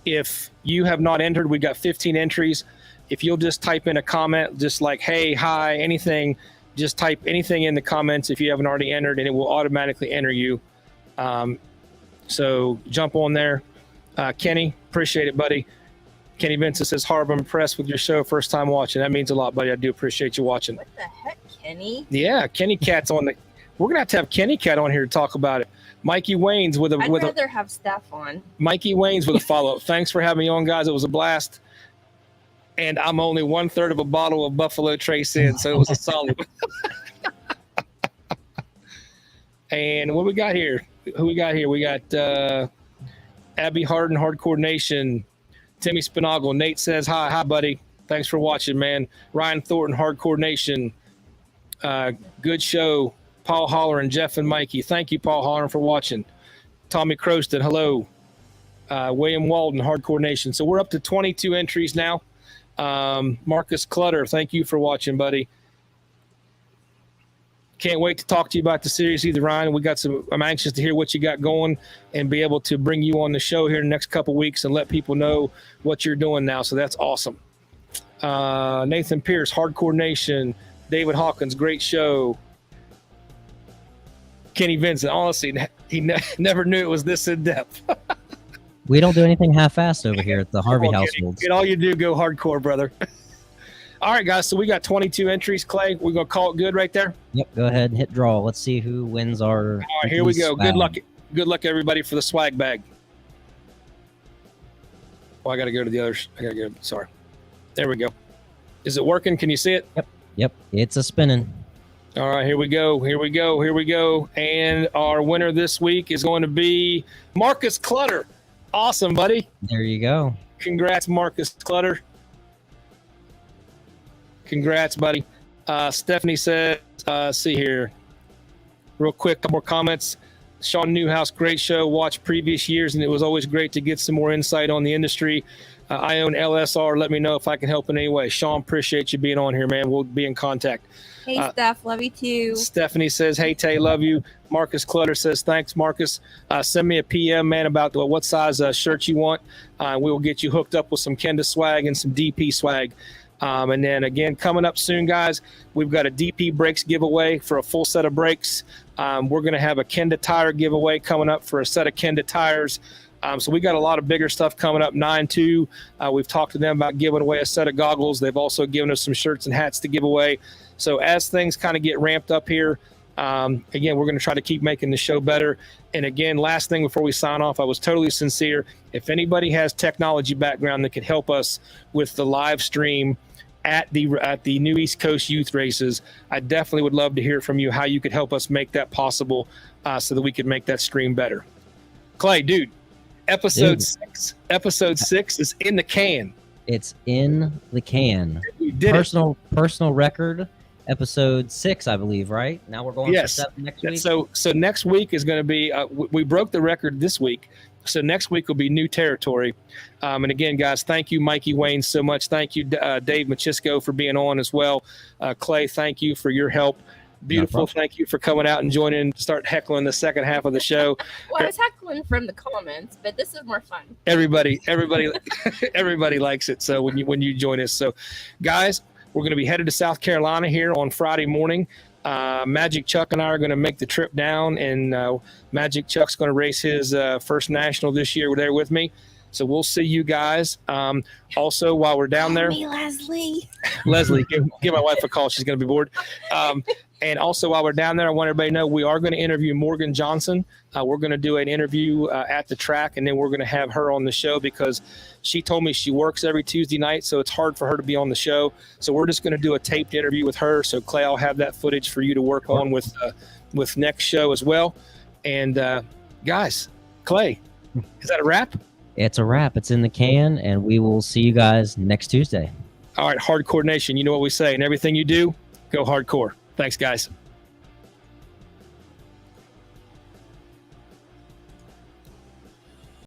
If you have not entered, we've got 15 entries. If you'll just type in a comment, just like, hey, hi, anything, just type anything in the comments if you haven't already entered, and it will automatically enter you. So jump on there. Kenny, appreciate it, buddy. Kenny Vincent says, Harv, I'm impressed with your show. First time watching. That means a lot, buddy. I do appreciate you watching. What the heck, Kenny? Yeah, Kenny Cat's on the. We're gonna have to have Kenny Cat on here to talk about it. Mikey Waynes with a. I'd rather have Steph on. Mikey Waynes with a follow-up. Thanks for having me on, guys. It was a blast. And I'm only 1/3 of a bottle of Buffalo Trace in, so it was a solid one. And what we got here? Who we got here? We got Abby Harden, Hardcore Nation, Timmy Spinagle. Nate says, hi, buddy. Thanks for watching, man. Ryan Thornton, Hardcore Nation. Good show. Paul Holleran, Jeff and Mikey. Thank you, Paul Holleran, for watching. Tommy Croston, hello. William Walden, Hardcore Nation. So we're up to 22 entries now. Marcus Clutter, thank you for watching, buddy. Can't wait to talk to you about the series either, Ryan. I'm anxious to hear what you got going and be able to bring you on the show here in the next couple weeks and let people know what you're doing now. So that's awesome. Nathan Pierce, Hardcore Nation. David Hawkins, great show. Kenny Vincent, honestly, he never knew it was this in depth. We don't do anything half-assed over here at the Harvey household. Get all you do, go hardcore, brother. All right, guys. So we got 22 entries. Clay, we're gonna call it good right there. Yep. Go ahead and hit draw. Let's see who wins our. All right, here we go. Swag. Good luck. Good luck, everybody, for the swag bag. Oh, I got to go to the others. I got to go. Sorry. There we go. Is it working? Can you see it? Yep. It's a spinning. All right, here we go. Here we go. Here we go. And our winner this week is going to be Marcus Clutter. Awesome, buddy. There you go. Congrats, Marcus Clutter. Congrats, buddy. Stephanie says, see here. Real quick, couple more comments. Sean Newhouse, great show. Watched previous years, and it was always great to get some more insight on the industry. I own LSR. Let me know if I can help in any way. Sean, appreciate you being on here, man. We'll be in contact. Hey, Steph, love you too. Stephanie says, hey, Tay, love you. Marcus Clutter says, thanks, Marcus. Send me a PM, man, about what size shirt you want. We will get you hooked up with some Kenda swag and some DP swag. And then, again, coming up soon, guys, we've got a DP brakes giveaway for a full set of brakes. We're going to have a Kenda tire giveaway coming up for a set of Kenda tires. So we got a lot of bigger stuff coming up. 9-2. We've talked to them about giving away a set of goggles. They've also given us some shirts and hats to give away. So as things kind of get ramped up here, again, we're going to try to keep making the show better. And again, last thing before we sign off, I was totally sincere. If anybody has technology background that could help us with the live stream at the new East Coast Youth Races, I definitely would love to hear from you how you could help us make that possible, so that we could make that stream better. Clay, dude, episode 6 is in the can. It's in the can. We did personal record. Episode 6, I believe, right? Now we're going for 7 next week. So next week is going to be, we broke the record this week. So next week will be new territory. And again, guys, thank you, Mikey Wayne, so much. Thank you, Dave Machisco, for being on as well. Clay, thank you for your help. Beautiful. No, thank you for coming out and joining, start heckling the second half of the show. Well, I was heckling from the comments, but this is more fun. Everybody likes it. So when you join us. So guys, we're going to be headed to South Carolina here on Friday morning. Magic Chuck and I are going to make the trip down, and Magic Chuck's going to race his first national this year there with me. So we'll see you guys. Also, while we're down there, Leslie, give my wife a call. She's going to be bored. And also, while we're down there, I want everybody to know we are going to interview Morgan Johnson. We're going to do an interview at the track, and then we're going to have her on the show because she told me she works every Tuesday night, so it's hard for her to be on the show. So we're just going to do a taped interview with her. So Clay, I'll have that footage for you to work on with next show as well. And guys, Clay, is that a wrap? It's a wrap. It's in the can, and we will see you guys next Tuesday. All right, hard coordination. You know what we say. And everything you do, go hardcore. Thanks, guys.